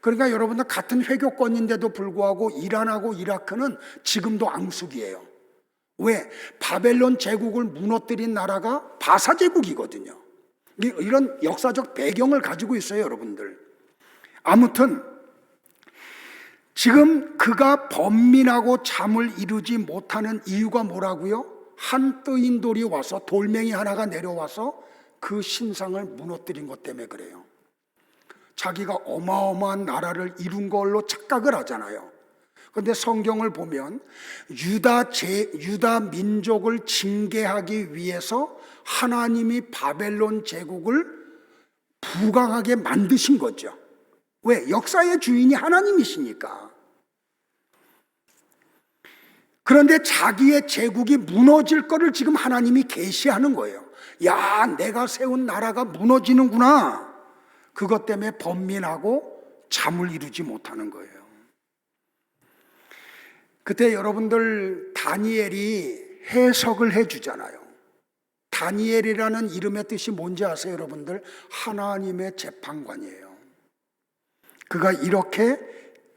그러니까 여러분들 같은 회교권인데도 불구하고 이란하고 이라크는 지금도 앙숙이에요. 왜? 바벨론 제국을 무너뜨린 나라가 바사 제국이거든요. 이런 역사적 배경을 가지고 있어요, 여러분들. 아무튼 지금 그가 번민하고 잠을 이루지 못하는 이유가 뭐라고요? 한 뜨인 돌이 와서, 돌멩이 하나가 내려와서 그 신상을 무너뜨린 것 때문에 그래요. 자기가 어마어마한 나라를 이룬 걸로 착각을 하잖아요. 그런데 성경을 보면 유다 민족을 징계하기 위해서 하나님이 바벨론 제국을 부강하게 만드신 거죠. 왜? 역사의 주인이 하나님이시니까. 그런데 자기의 제국이 무너질 거를 지금 하나님이 계시하는 거예요. 야, 내가 세운 나라가 무너지는구나. 그것 때문에 번민하고 잠을 이루지 못하는 거예요. 그때 여러분들 다니엘이 해석을 해주잖아요. 다니엘이라는 이름의 뜻이 뭔지 아세요, 여러분들? 하나님의 재판관이에요. 그가 이렇게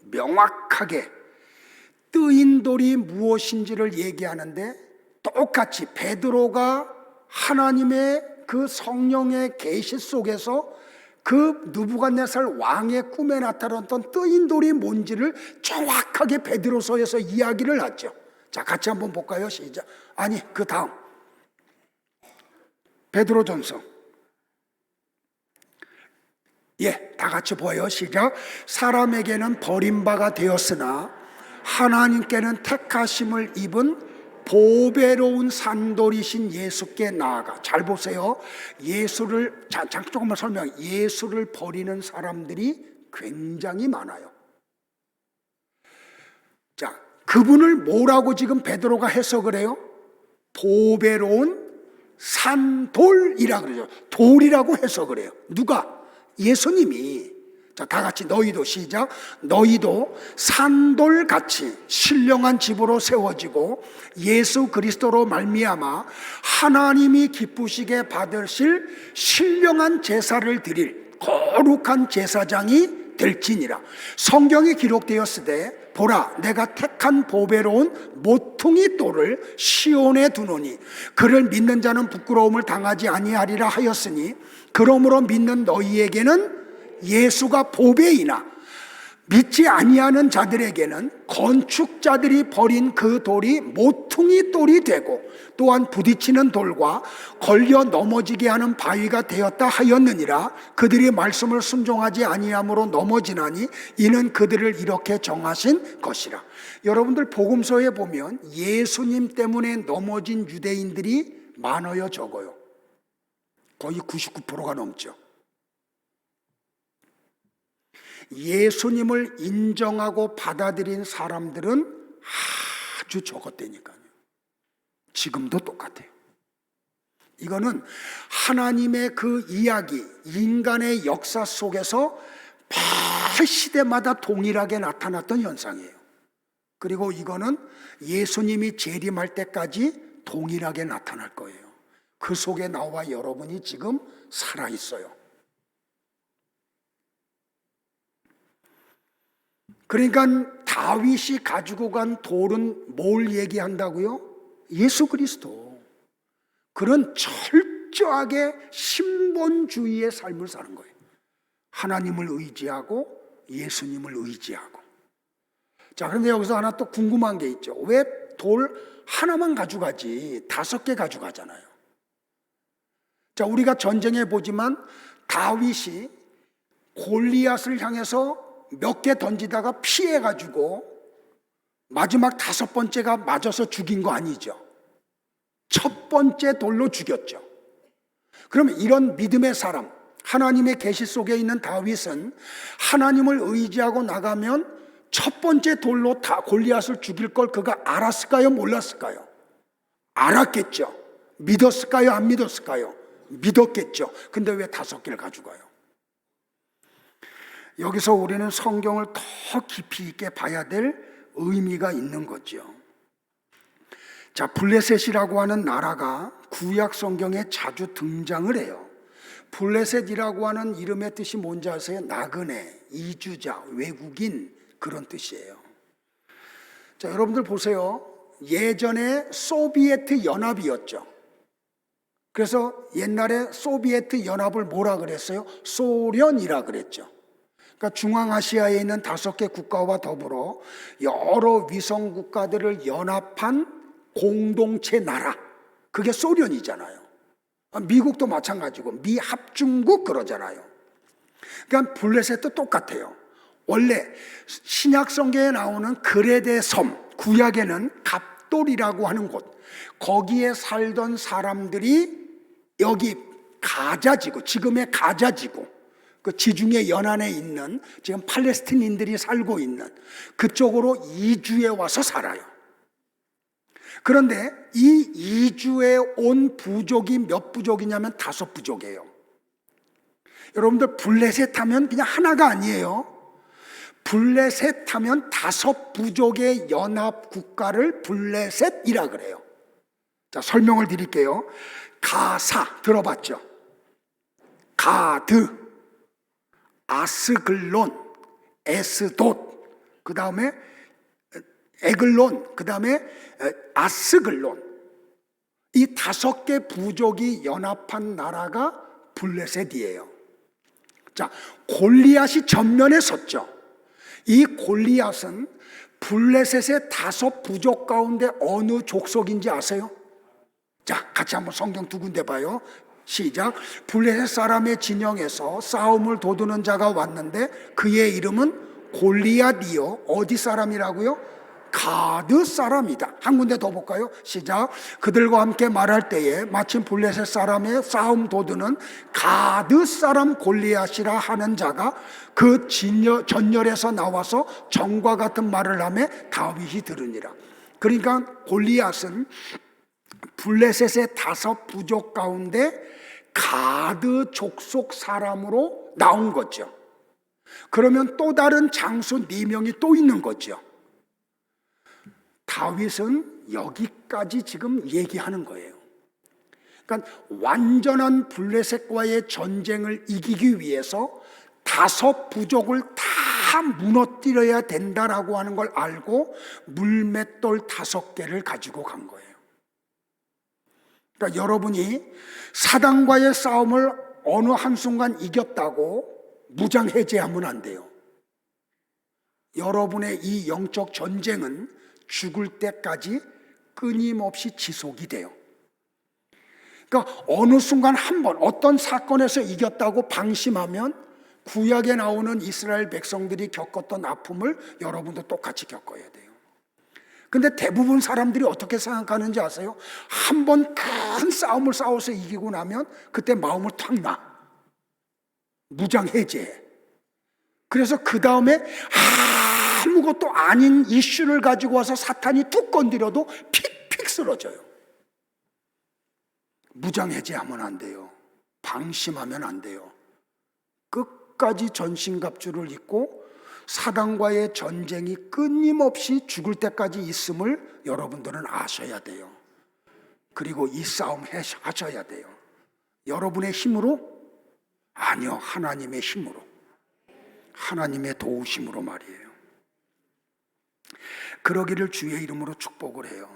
명확하게 뜨인 돌이 무엇인지를 얘기하는데, 똑같이 베드로가 하나님의 그 성령의 계시 속에서 그 느부갓네살 왕의 꿈에 나타났던 뜨인 돌이 뭔지를 정확하게 베드로서에서 이야기를 하죠. 자, 같이 한번 볼까요? 시작. 아니, 그 다음 베드로전서. 다 같이 보여요. 시작. 사람에게는 버림바가 되었으나 하나님께는 택하심을 입은 보배로운 산돌이신 예수께 나아가. 잘 보세요. 예수를, 조금만 설명. 예수를 버리는 사람들이 굉장히 많아요. 자, 그분을 뭐라고 지금 베드로가 해석을 해요? 보배로운 산돌이라 그러죠. 돌이라고 해석을 해요. 누가? 예수님이. 자, 다 같이 너희도 시작. 너희도 산돌같이 신령한 집으로 세워지고 예수 그리스도로 말미암아 하나님이 기쁘시게 받으실 신령한 제사를 드릴 거룩한 제사장이 될지니라. 성경에 기록되었으되 보라, 내가 택한 보배로운 모퉁이 돌을 시온에 두노니 그를 믿는 자는 부끄러움을 당하지 아니하리라 하였으니, 그러므로 믿는 너희에게는 예수가 보배이나 믿지 아니하는 자들에게는 건축자들이 버린 그 돌이 모퉁이 돌이 되고 또한 부딪히는 돌과 걸려 넘어지게 하는 바위가 되었다 하였느니라. 그들이 말씀을 순종하지 아니함으로 넘어지나니 이는 그들을 이렇게 정하신 것이라. 여러분들 복음서에 보면 예수님 때문에 넘어진 유대인들이 많아요, 적어요? 거의 99%가 넘죠. 예수님을 인정하고 받아들인 사람들은 아주 적었다니까요. 지금도 똑같아요. 이거는 하나님의 그 이야기, 인간의 역사 속에서 매 시대마다 동일하게 나타났던 현상이에요. 그리고 이거는 예수님이 재림할 때까지 동일하게 나타날 거예요. 그 속에 나와 여러분이 지금 살아있어요. 그러니까 다윗이 가지고 간 돌은 뭘 얘기한다고요? 예수 그리스도. 그런 철저하게 신본주의의 삶을 사는 거예요. 하나님을 의지하고 예수님을 의지하고. 자, 그런데 여기서 하나 또 궁금한 게 있죠. 왜 돌 하나만 가져가지 5개 가져가잖아요. 자, 우리가 전쟁해 보지만 다윗이 골리앗을 향해서 몇 개 던지다가 피해가지고 마지막 5번째가 맞아서 죽인 거 아니죠. 첫 번째 돌로 죽였죠. 그러면 이런 믿음의 사람, 하나님의 계시 속에 있는 다윗은 하나님을 의지하고 나가면 첫 번째 돌로 다 골리앗을 죽일 걸 그가 알았을까요? 몰랐을까요? 알았겠죠. 믿었을까요? 안 믿었을까요? 믿었겠죠. 근데 왜 5개를 가져가요? 여기서 우리는 성경을 더 깊이 있게 봐야 될 의미가 있는 거죠. 자, 블레셋이라고 하는 나라가 구약 성경에 자주 등장을 해요. 블레셋이라고 하는 이름의 뜻이 뭔지 아세요? 나그네, 이주자, 외국인, 그런 뜻이에요. 자, 여러분들 보세요. 예전에 소비에트 연합이었죠. 그래서 옛날에 소비에트 연합을 뭐라 그랬어요? 소련이라 그랬죠. 그러니까 중앙아시아에 있는 5개 국가와 더불어 여러 위성 국가들을 연합한 공동체 나라, 그게 소련이잖아요. 미국도 마찬가지고 미합중국 그러잖아요. 그러니까 블레셋도 똑같아요. 원래 신약 성경에 나오는 그레데 섬, 구약에는 갑돌이라고 하는 곳, 거기에 살던 사람들이 여기 가자지구, 지금의 가자지구, 그 지중해 연안에 있는 지금 팔레스틴인들이 살고 있는 그쪽으로 이주해 와서 살아요. 그런데 이 이주해 온 부족이 몇 부족이냐면 5부족이에요. 여러분들 블레셋 하면 그냥 하나가 아니에요. 블레셋 하면 5부족의 연합 국가를 블레셋이라 그래요. 자, 설명을 드릴게요. 가사 들어봤죠? 가드, 아스글론, 에스돗, 그 다음에 에글론, 그 다음에 아스글론. 이 5개 부족이 연합한 나라가 블레셋이에요. 자, 골리앗이 전면에 섰죠. 이 골리앗은 블레셋의 5부족 가운데 어느 족속인지 아세요? 자, 같이 한번 성경 2군데 봐요. 시작. 블레셋 사람의 진영에서 싸움을 도두는 자가 왔는데 그의 이름은 골리앗이요. 어디 사람이라고요? 가드 사람이다. 한 군데 더 볼까요? 시작. 그들과 함께 말할 때에 마침 블레셋 사람의 싸움 도두는 가드 사람 골리앗이라 하는 자가 그 전열에서 나와서 정과 같은 말을 하며 다윗이 들으니라. 그러니까 골리앗은 블레셋의 5부족 가운데 가드 족속 사람으로 나온 거죠. 그러면 또 다른 장수 4명이 또 있는 거죠. 다윗은 여기까지 지금 얘기하는 거예요. 그러니까 완전한 블레셋과의 전쟁을 이기기 위해서 5부족을 다 무너뜨려야 된다라고 하는 걸 알고 물맷돌 5개를 가지고 간 거예요. 그러니까 여러분이 사단과의 싸움을 어느 한순간 이겼다고 무장해제하면 안 돼요. 여러분의 이 영적 전쟁은 죽을 때까지 끊임없이 지속이 돼요. 그러니까 어느 순간 한번 어떤 사건에서 이겼다고 방심하면 구약에 나오는 이스라엘 백성들이 겪었던 아픔을 여러분도 똑같이 겪어야 돼요. 근데 대부분 사람들이 어떻게 생각하는지 아세요? 한 번 큰 싸움을 싸워서 이기고 나면 그때 마음을 탁 놔. 무장해제해. 그래서 그 다음에 아무것도 아닌 이슈를 가지고 와서 사탄이 툭 건드려도 픽픽 쓰러져요. 무장해제하면 안 돼요. 방심하면 안 돼요. 끝까지 전신갑주를 입고 사단과의 전쟁이 끊임없이 죽을 때까지 있음을 여러분들은 아셔야 돼요. 그리고 이 싸움 하셔야 돼요. 여러분의 힘으로? 아니요, 하나님의 힘으로. 하나님의 도우심으로 말이에요. 그러기를 주의 이름으로 축복을 해요.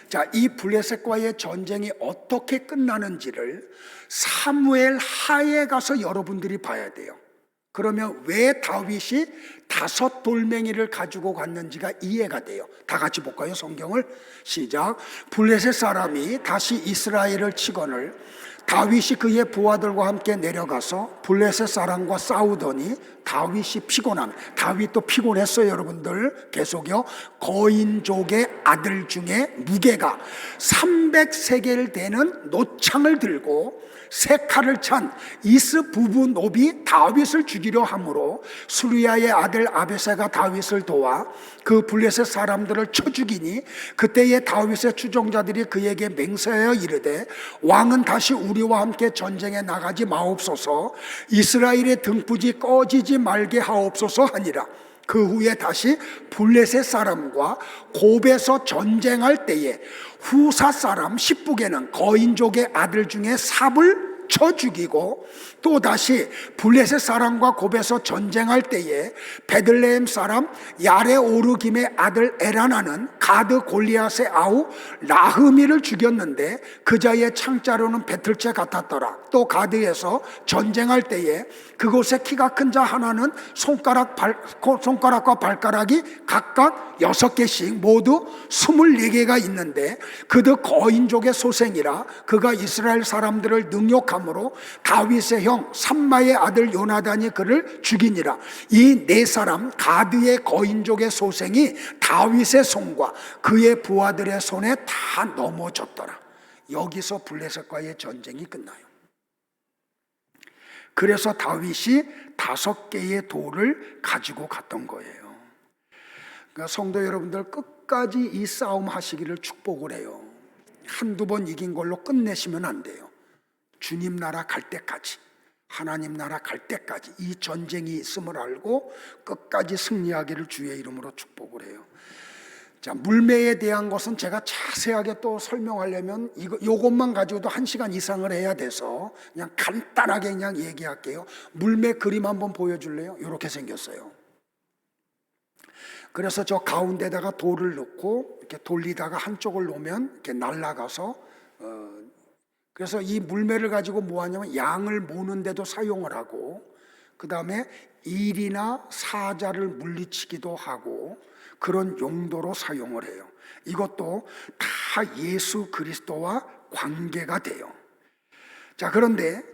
자, 이 블레셋과의 전쟁이 어떻게 끝나는지를 사무엘 하에 가서 여러분들이 봐야 돼요. 그러면 왜 다윗이 5 돌멩이를 가지고 갔는지가 이해가 돼요. 다 같이 볼까요? 성경을 시작. 블레셋 사람이 다시 이스라엘을 치거늘 다윗이 그의 부하들과 함께 내려가서 블레셋 사람과 싸우더니 다윗이 피곤함. 다윗도 피곤했어요, 여러분들. 계속요. 거인족의 아들 중에 무게가 300세겔 되는 노창을 들고 세 칼을 찬 이스 부부 노비 다윗을 죽이려 함으로 수리야의 아들 아베세가 다윗을 도와 그 블레셋 사람들을 쳐 죽이니 그때에 다윗의 추종자들이 그에게 맹세하여 이르되 왕은 다시 우리와 함께 전쟁에 나가지 마옵소서 이스라엘의 등불이 꺼지지 말게 하옵소서 하니라. 그 후에 다시 블레셋 사람과 곱에서 전쟁할 때에 후사 사람 십북에는 거인족의 아들 중에 삽을 쳐 죽이고 또 다시 블레셋 사람과 곱에서 전쟁할 때에 베들레헴 사람 야레오르김의 아들 에라나는 가드 골리앗의 아우 라흐미를 죽였는데 그자의 창자로는 배틀채 같았더라. 또 가드에서 전쟁할 때에 그곳에 키가 큰 자 하나는 손가락과 발가락이 각각 6개씩 모두 24개가 있는데 그도 거인족의 소생이라 그가 이스라엘 사람들을 능욕함으로 다윗의 형 삼마의 아들 요나단이 그를 죽이니라. 이 4사람 가드의 거인족의 소생이 다윗의 손과 그의 부하들의 손에 다 넘어졌더라. 여기서 블레셋과의 전쟁이 끝나요. 그래서 다윗이 5개의 돌을 가지고 갔던 거예요. 그러니까 성도 여러분들 끝까지 이 싸움 하시기를 축복을 해요. 한두 번 이긴 걸로 끝내시면 안 돼요. 주님 나라 갈 때까지, 하나님 나라 갈 때까지 이 전쟁이 있음을 알고 끝까지 승리하기를 주의 이름으로 축복을 해요. 자, 물매에 대한 것은 제가 자세하게 또 설명하려면 요것만 가지고도 1시간 이상을 해야 돼서 그냥 간단하게 그냥 얘기할게요. 물매 그림 한번 보여줄래요? 이렇게 생겼어요. 그래서 저 가운데다가 돌을 넣고 이렇게 돌리다가 한쪽을 놓으면 이렇게 날아가서 그래서 이 물매를 가지고 뭐 하냐면 양을 모는 데도 사용을 하고 그 다음에 일이나 사자를 물리치기도 하고 그런 용도로 사용을 해요. 이것도 다 예수 그리스도와 관계가 돼요. 자, 그런데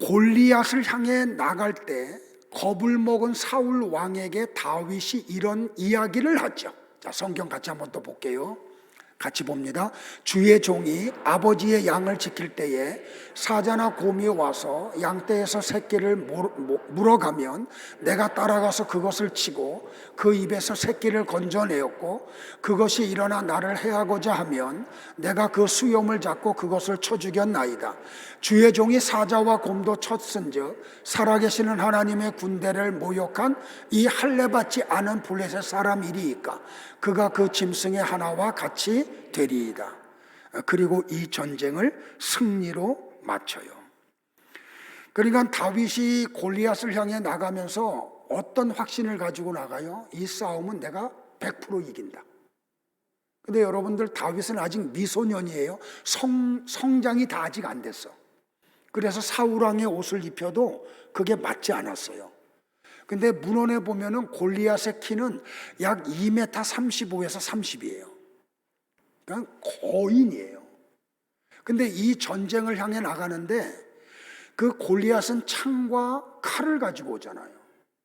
골리앗을 향해 나갈 때 겁을 먹은 사울 왕에게 다윗이 이런 이야기를 하죠. 자, 성경 같이 한번 또 볼게요. 같이 봅니다. 주의 종이 아버지의 양을 지킬 때에 사자나 곰이 와서 양떼에서 새끼를 물어가면 내가 따라가서 그것을 치고 그 입에서 새끼를 건져내었고 그것이 일어나 나를 해하고자 하면 내가 그 수염을 잡고 그것을 쳐 죽였나이다. 주의 종이 사자와 곰도 쳤은즉 살아계시는 하나님의 군대를 모욕한 이 할례받지 않은 블레셋 사람이리이까 그가 그 짐승의 하나와 같이 되리이다. 그리고 이 전쟁을 승리로 마쳐요. 그러니까 다윗이 골리앗을 향해 나가면서 어떤 확신을 가지고 나가요? 이 싸움은 내가 100% 이긴다. 근데 여러분들 다윗은 아직 미소년이에요. 성장이 다 아직 안 됐어. 그래서 사울왕의 옷을 입혀도 그게 맞지 않았어요. 근데 문헌에 보면은 골리앗의 키는 약 2m 35에서 30이에요. 그러니까 거인이에요. 근데 이 전쟁을 향해 나가는데 그 골리앗은 창과 칼을 가지고 오잖아요.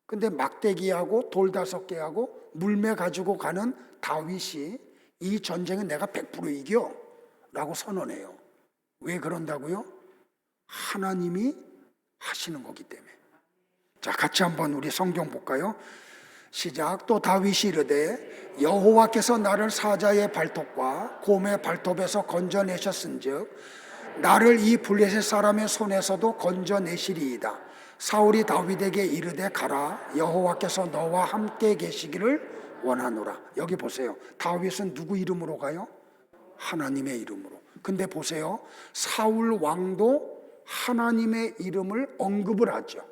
근데 막대기하고 돌 5개하고 물매 가지고 가는 다윗이 이 전쟁은 내가 100% 이겨 라고 선언해요. 왜 그런다고요? 하나님이 하시는 거기 때문에. 자, 같이 한번 우리 성경 볼까요? 시작. 또 다윗이 이르되 여호와께서 나를 사자의 발톱과 곰의 발톱에서 건져내셨은즉 나를 이 블레셋 사람의 손에서도 건져내시리이다. 사울이 다윗에게 이르되 가라 여호와께서 너와 함께 계시기를 원하노라. 여기 보세요. 다윗은 누구 이름으로 가요? 하나님의 이름으로. 근데 보세요. 사울 왕도 하나님의 이름을 언급을 하죠.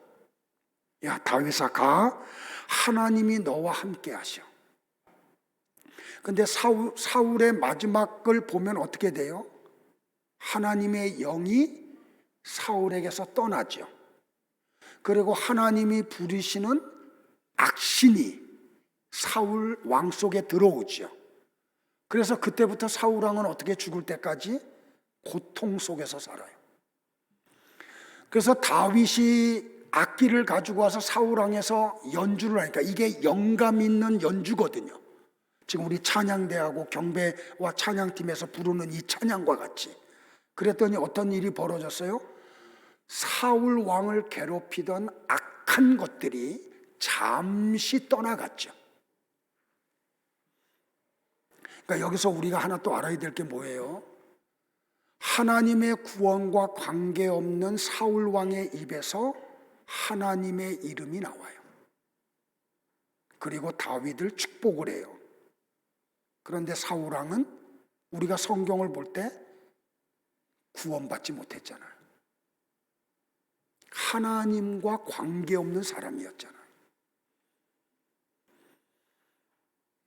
야, 다윗아 가. 하나님이 너와 함께 하셔. 근데 사울의 마지막을 보면 어떻게 돼요? 하나님의 영이 사울에게서 떠나죠. 그리고 하나님이 부리시는 악신이 사울 왕 속에 들어오죠. 그래서 그때부터 사울 왕은 어떻게 죽을 때까지 고통 속에서 살아요. 그래서 다윗이 악기를 가지고 와서 사울 왕에서 연주를 하니까 이게 영감 있는 연주거든요. 지금 우리 찬양대하고 경배와 찬양팀에서 부르는 이 찬양과 같이. 그랬더니 어떤 일이 벌어졌어요? 사울 왕을 괴롭히던 악한 것들이 잠시 떠나갔죠. 그러니까 여기서 우리가 하나 또 알아야 될 게 뭐예요? 하나님의 구원과 관계없는 사울 왕의 입에서 하나님의 이름이 나와요. 그리고 다윗을 축복을 해요. 그런데 사울 왕은 우리가 성경을 볼 때 구원받지 못했잖아요. 하나님과 관계없는 사람이었잖아요.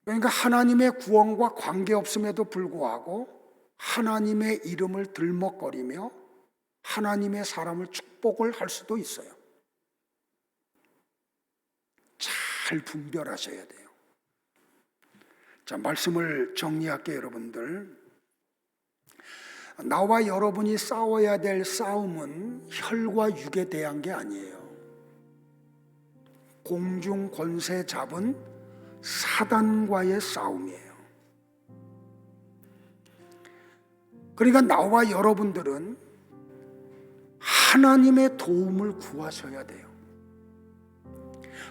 그러니까 하나님의 구원과 관계없음에도 불구하고 하나님의 이름을 들먹거리며 하나님의 사람을 축복을 할 수도 있어요. 잘 분별하셔야 돼요. 자, 말씀을 정리할게요, 여러분들. 나와 여러분이 싸워야 될 싸움은 혈과 육에 대한 게 아니에요. 공중 권세 잡은 사단과의 싸움이에요. 그러니까 나와 여러분들은 하나님의 도움을 구하셔야 돼요.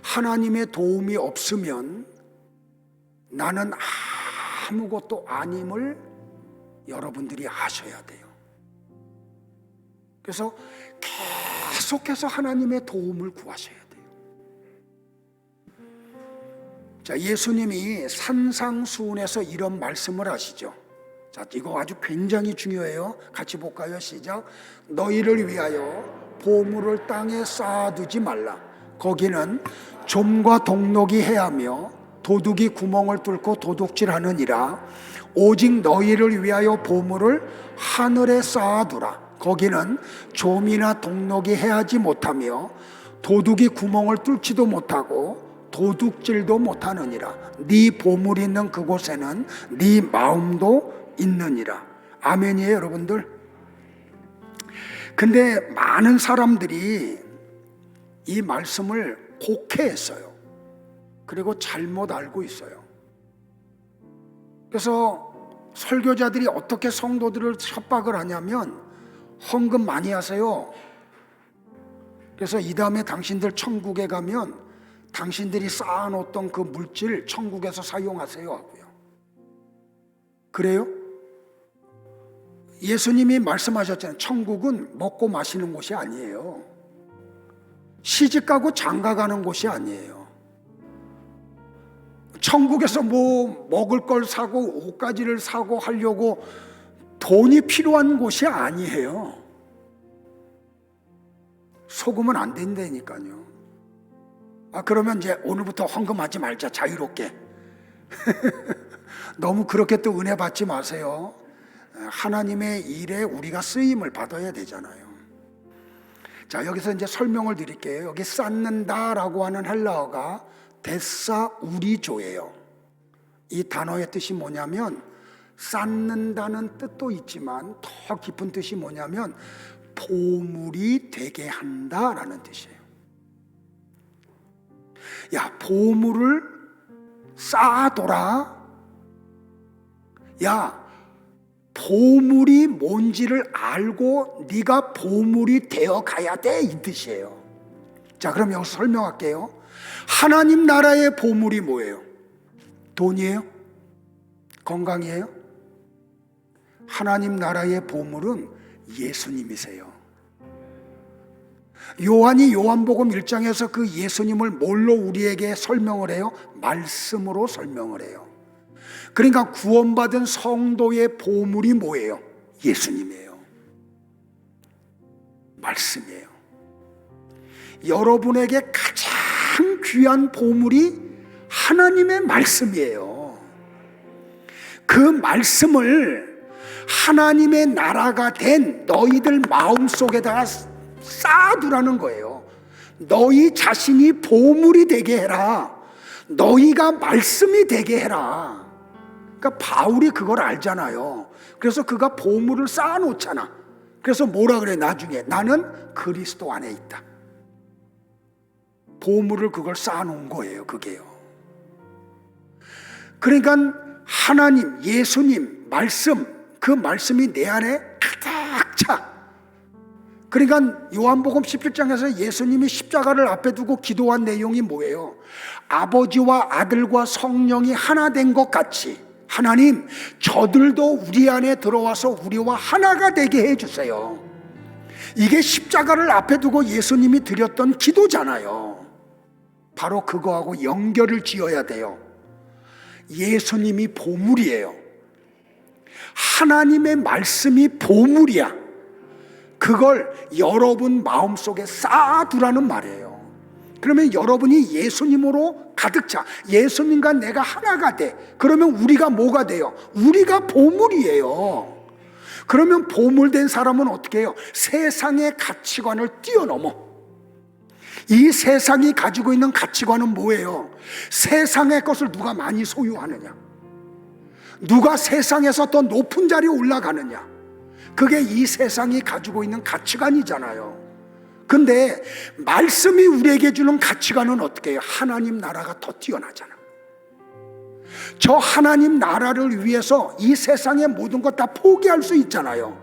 하나님의 도움이 없으면 나는 아무것도 아님을 여러분들이 아셔야 돼요. 그래서 계속해서 하나님의 도움을 구하셔야 돼요. 자, 예수님이 산상수훈에서 이런 말씀을 하시죠. 자, 이거 아주 굉장히 중요해요. 같이 볼까요? 시작. 너희를 위하여 보물을 땅에 쌓아두지 말라. 거기는 좀과 동록이 해하며 도둑이 구멍을 뚫고 도둑질하느니라. 오직 너희를 위하여 보물을 하늘에 쌓아두라. 거기는 좀이나 동록이 해하지 못하며 도둑이 구멍을 뚫지도 못하고 도둑질도 못하느니라. 네 보물이 있는 그곳에는 네 마음도 있느니라. 아멘이에요, 여러분들. 근데 많은 사람들이 이 말씀을 곡해했어요. 그리고 잘못 알고 있어요. 그래서 설교자들이 어떻게 성도들을 협박을 하냐면 헌금 많이 하세요. 그래서 이 다음에 당신들 천국에 가면 당신들이 쌓아놓던 그 물질 천국에서 사용하세요 하고요. 그래요? 예수님이 말씀하셨잖아요. 천국은 먹고 마시는 곳이 아니에요. 시집가고 장가가는 곳이 아니에요. 천국에서 뭐 먹을 걸 사고 옷가지를 사고 하려고 돈이 필요한 곳이 아니에요. 속으면 안 된다니까요. 그러면 이제 오늘부터 헌금하지 말자, 자유롭게. 너무 그렇게 또 은혜 받지 마세요. 하나님의 일에 우리가 쓰임을 받아야 되잖아요. 자, 여기서 이제 설명을 드릴게요. 여기 쌓는다라고 하는 헬라어가 데사우리조예요. 이 단어의 뜻이 뭐냐면 쌓는다는 뜻도 있지만 더 깊은 뜻이 뭐냐면 보물이 되게 한다라는 뜻이에요. 야, 보물을 쌓아둬라. 야, 보물이 뭔지를 알고 네가 보물이 되어 가야 돼, 이 뜻이에요. 자, 그럼 여기서 설명할게요. 하나님 나라의 보물이 뭐예요? 돈이에요? 건강이에요? 하나님 나라의 보물은 예수님이세요. 요한이 요한복음 1장에서 그 예수님을 뭘로 우리에게 설명을 해요? 말씀으로 설명을 해요. 그러니까 구원받은 성도의 보물이 뭐예요? 예수님이에요. 말씀이에요. 여러분에게 가장 귀한 보물이 하나님의 말씀이에요. 그 말씀을 하나님의 나라가 된 너희들 마음속에다가 쌓아두라는 거예요. 너희 자신이 보물이 되게 해라. 너희가 말씀이 되게 해라. 그러니까 바울이 그걸 알잖아요. 그래서 그가 보물을 쌓아놓잖아. 그래서 뭐라 그래 나중에? 나는 그리스도 안에 있다. 보물을 그걸 쌓아놓은 거예요. 그게요. 그러니까 하나님, 예수님 말씀, 그 말씀이 내 안에 가득 차. 그러니까 요한복음 17장에서 예수님이 십자가를 앞에 두고 기도한 내용이 뭐예요? 아버지와 아들과 성령이 하나 된 것 같이 하나님, 저들도 우리 안에 들어와서 우리와 하나가 되게 해주세요. 이게 십자가를 앞에 두고 예수님이 드렸던 기도잖아요. 바로 그거하고 연결을 지어야 돼요. 예수님이 보물이에요. 하나님의 말씀이 보물이야. 그걸 여러분 마음속에 쌓아두라는 말이에요. 그러면 여러분이 예수님으로 가득 차. 예수님과 내가 하나가 돼. 그러면 우리가 뭐가 돼요? 우리가 보물이에요. 그러면 보물된 사람은 어떻게 해요? 세상의 가치관을 뛰어넘어. 이 세상이 가지고 있는 가치관은 뭐예요? 세상의 것을 누가 많이 소유하느냐, 누가 세상에서 더 높은 자리에 올라가느냐, 그게 이 세상이 가지고 있는 가치관이잖아요. 근데 말씀이 우리에게 주는 가치관은 어떻게 해요? 하나님 나라가 더 뛰어나잖아. 저 하나님 나라를 위해서 이 세상의 모든 것 다 포기할 수 있잖아요.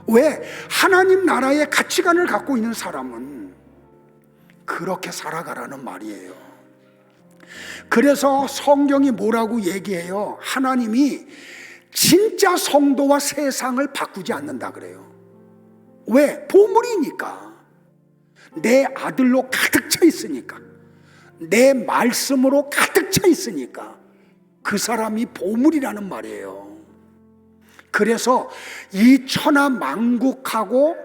왜? 하나님 나라의 가치관을 갖고 있는 사람은 그렇게 살아가라는 말이에요. 그래서 성경이 뭐라고 얘기해요? 하나님이 진짜 성도와 세상을 바꾸지 않는다 그래요. 왜? 보물이니까. 내 아들로 가득 차 있으니까, 내 말씀으로 가득 차 있으니까 그 사람이 보물이라는 말이에요. 그래서 이 천하만국하고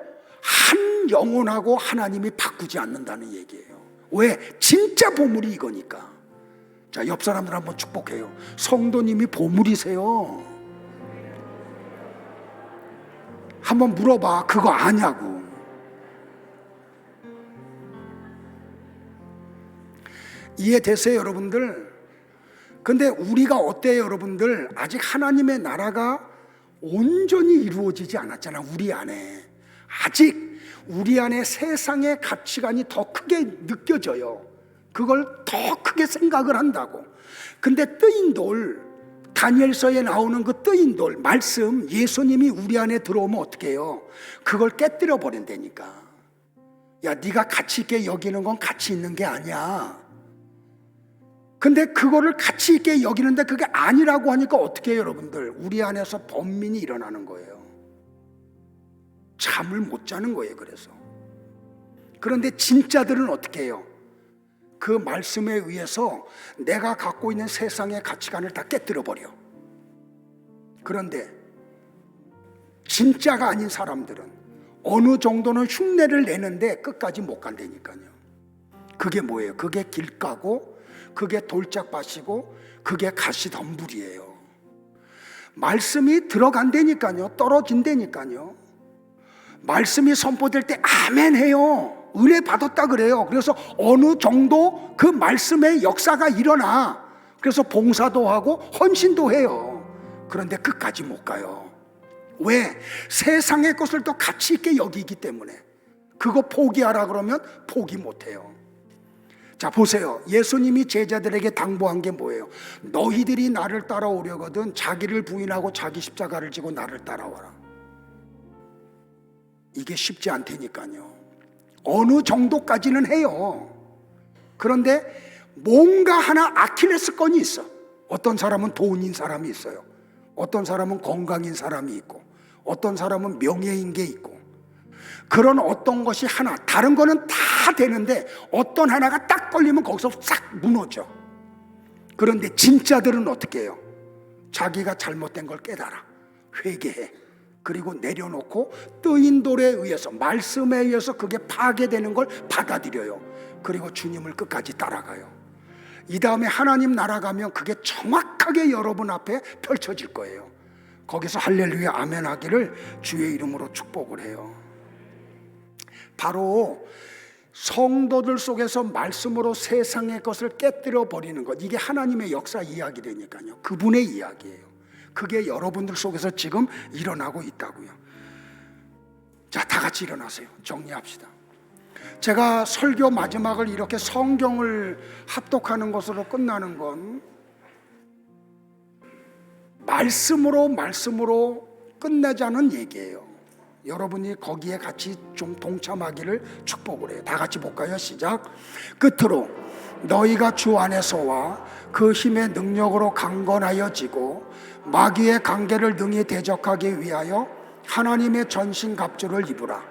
한 영혼하고 하나님이 바꾸지 않는다는 얘기예요. 왜? 진짜 보물이 이거니까. 자, 옆 사람들 한번 축복해요. 성도님이 보물이세요. 한번 물어봐. 그거 아냐고. 이해되세요, 여러분들? 근데 우리가 어때요, 여러분들? 아직 하나님의 나라가 온전히 이루어지지 않았잖아, 우리 안에. 아직 우리 안에 세상의 가치관이 더 크게 느껴져요. 그걸 더 크게 생각을 한다고. 근데 뜨인 돌, 다니엘서에 나오는 그 뜨인 돌, 말씀, 예수님이 우리 안에 들어오면 어떻게 해요? 그걸 깨뜨려 버린다니까. 야, 네가 가치 있게 여기는 건 가치 있는 게 아니야. 근데 그거를 가치 있게 여기는데 그게 아니라고 하니까 어떻게 해요, 여러분들? 우리 안에서 번민이 일어나는 거예요. 잠을 못 자는 거예요. 그래서. 그런데 진짜들은 어떻게 해요? 그 말씀에 의해서 내가 갖고 있는 세상의 가치관을 다 깨뜨려 버려. 그런데 진짜가 아닌 사람들은 어느 정도는 흉내를 내는데 끝까지 못 간다니까요. 그게 뭐예요? 그게 길가고, 그게 돌짝밭이고, 그게 가시덤불이에요. 말씀이 들어간다니까요. 떨어진다니까요. 말씀이 선포될 때 아멘 해요. 은혜 받았다 그래요. 그래서 어느 정도 그 말씀의 역사가 일어나. 그래서 봉사도 하고 헌신도 해요. 그런데 끝까지 못 가요. 왜? 세상의 것을 더 가치 있게 여기기 때문에. 그거 포기하라 그러면 포기 못 해요. 자, 보세요. 예수님이 제자들에게 당부한 게 뭐예요? 너희들이 나를 따라오려거든 자기를 부인하고 자기 십자가를 지고 나를 따라와라. 이게 쉽지 않다니까요. 어느 정도까지는 해요. 그런데 뭔가 하나 아킬레스건이 있어. 어떤 사람은 돈인 사람이 있어요. 어떤 사람은 건강인 사람이 있고, 어떤 사람은 명예인 게 있고, 그런 어떤 것이 하나, 다른 거는 다 되는데 어떤 하나가 딱 걸리면 거기서 싹 무너져. 그런데 진짜들은 어떻게 해요? 자기가 잘못된 걸 깨달아, 회개해, 그리고 내려놓고 뜨인 돌에 의해서, 말씀에 의해서 그게 파괴되는 걸 받아들여요. 그리고 주님을 끝까지 따라가요. 이 다음에 하나님 나라 가면 그게 정확하게 여러분 앞에 펼쳐질 거예요. 거기서 할렐루야 아멘 하기를 주의 이름으로 축복을 해요. 바로 성도들 속에서 말씀으로 세상의 것을 깨뜨려 버리는 것, 이게 하나님의 역사 이야기라니까요. 그분의 이야기예요. 그게 여러분들 속에서 지금 일어나고 있다고요. 자, 다 같이 일어나세요. 정리합시다. 제가 설교 마지막을 이렇게 성경을 합독하는 것으로 끝나는 건 말씀으로 끝내자는 얘기예요. 여러분이 거기에 같이 좀 동참하기를 축복을 해요. 다 같이 볼까요? 시작. 끝으로 너희가 주 안에서와 그 힘의 능력으로 강건하여지고 마귀의 관계를 능히 대적하기 위하여 하나님의 전신갑주를 입으라.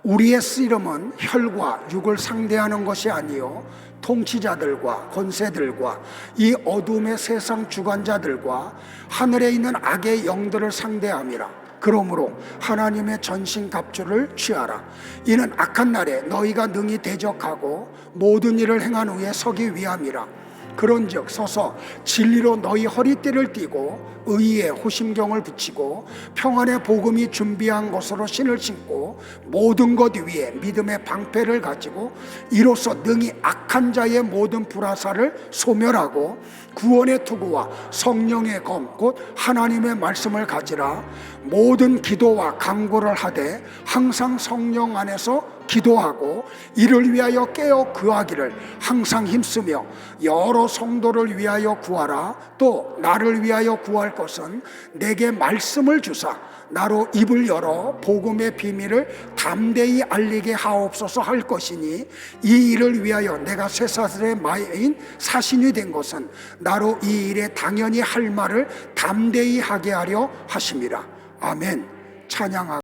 우리의 씨름은 혈과 육을 상대하는 것이 아니요 통치자들과 권세들과 이 어둠의 세상 주관자들과 하늘에 있는 악의 영들을 상대함이라. 그러므로 하나님의 전신갑주를 취하라. 이는 악한 날에 너희가 능히 대적하고 모든 일을 행한 후에 서기 위함이라. 그런즉 서서 진리로 너희 허리띠를 띠고 의의 호심경을 붙이고 평안의 복음이 준비한 것으로 신을 신고 모든 것 위에 믿음의 방패를 가지고 이로써 능히 악한 자의 모든 불화살을 소멸하고 구원의 투구와 성령의 검 곧 하나님의 말씀을 가지라. 모든 기도와 간구를 하되 항상 성령 안에서 기도하고 이를 위하여 깨어 구하기를 항상 힘쓰며 여러 성도를 위하여 구하라. 또 나를 위하여 구할 것은 내게 말씀을 주사 나로 입을 열어 복음의 비밀을 담대히 알리게 하옵소서 할 것이니 이 일을 위하여 내가 쇠사슬의 마인 사신이 된 것은 나로 이 일에 당연히 할 말을 담대히 하게 하려 하심이라. 아멘. 찬양하고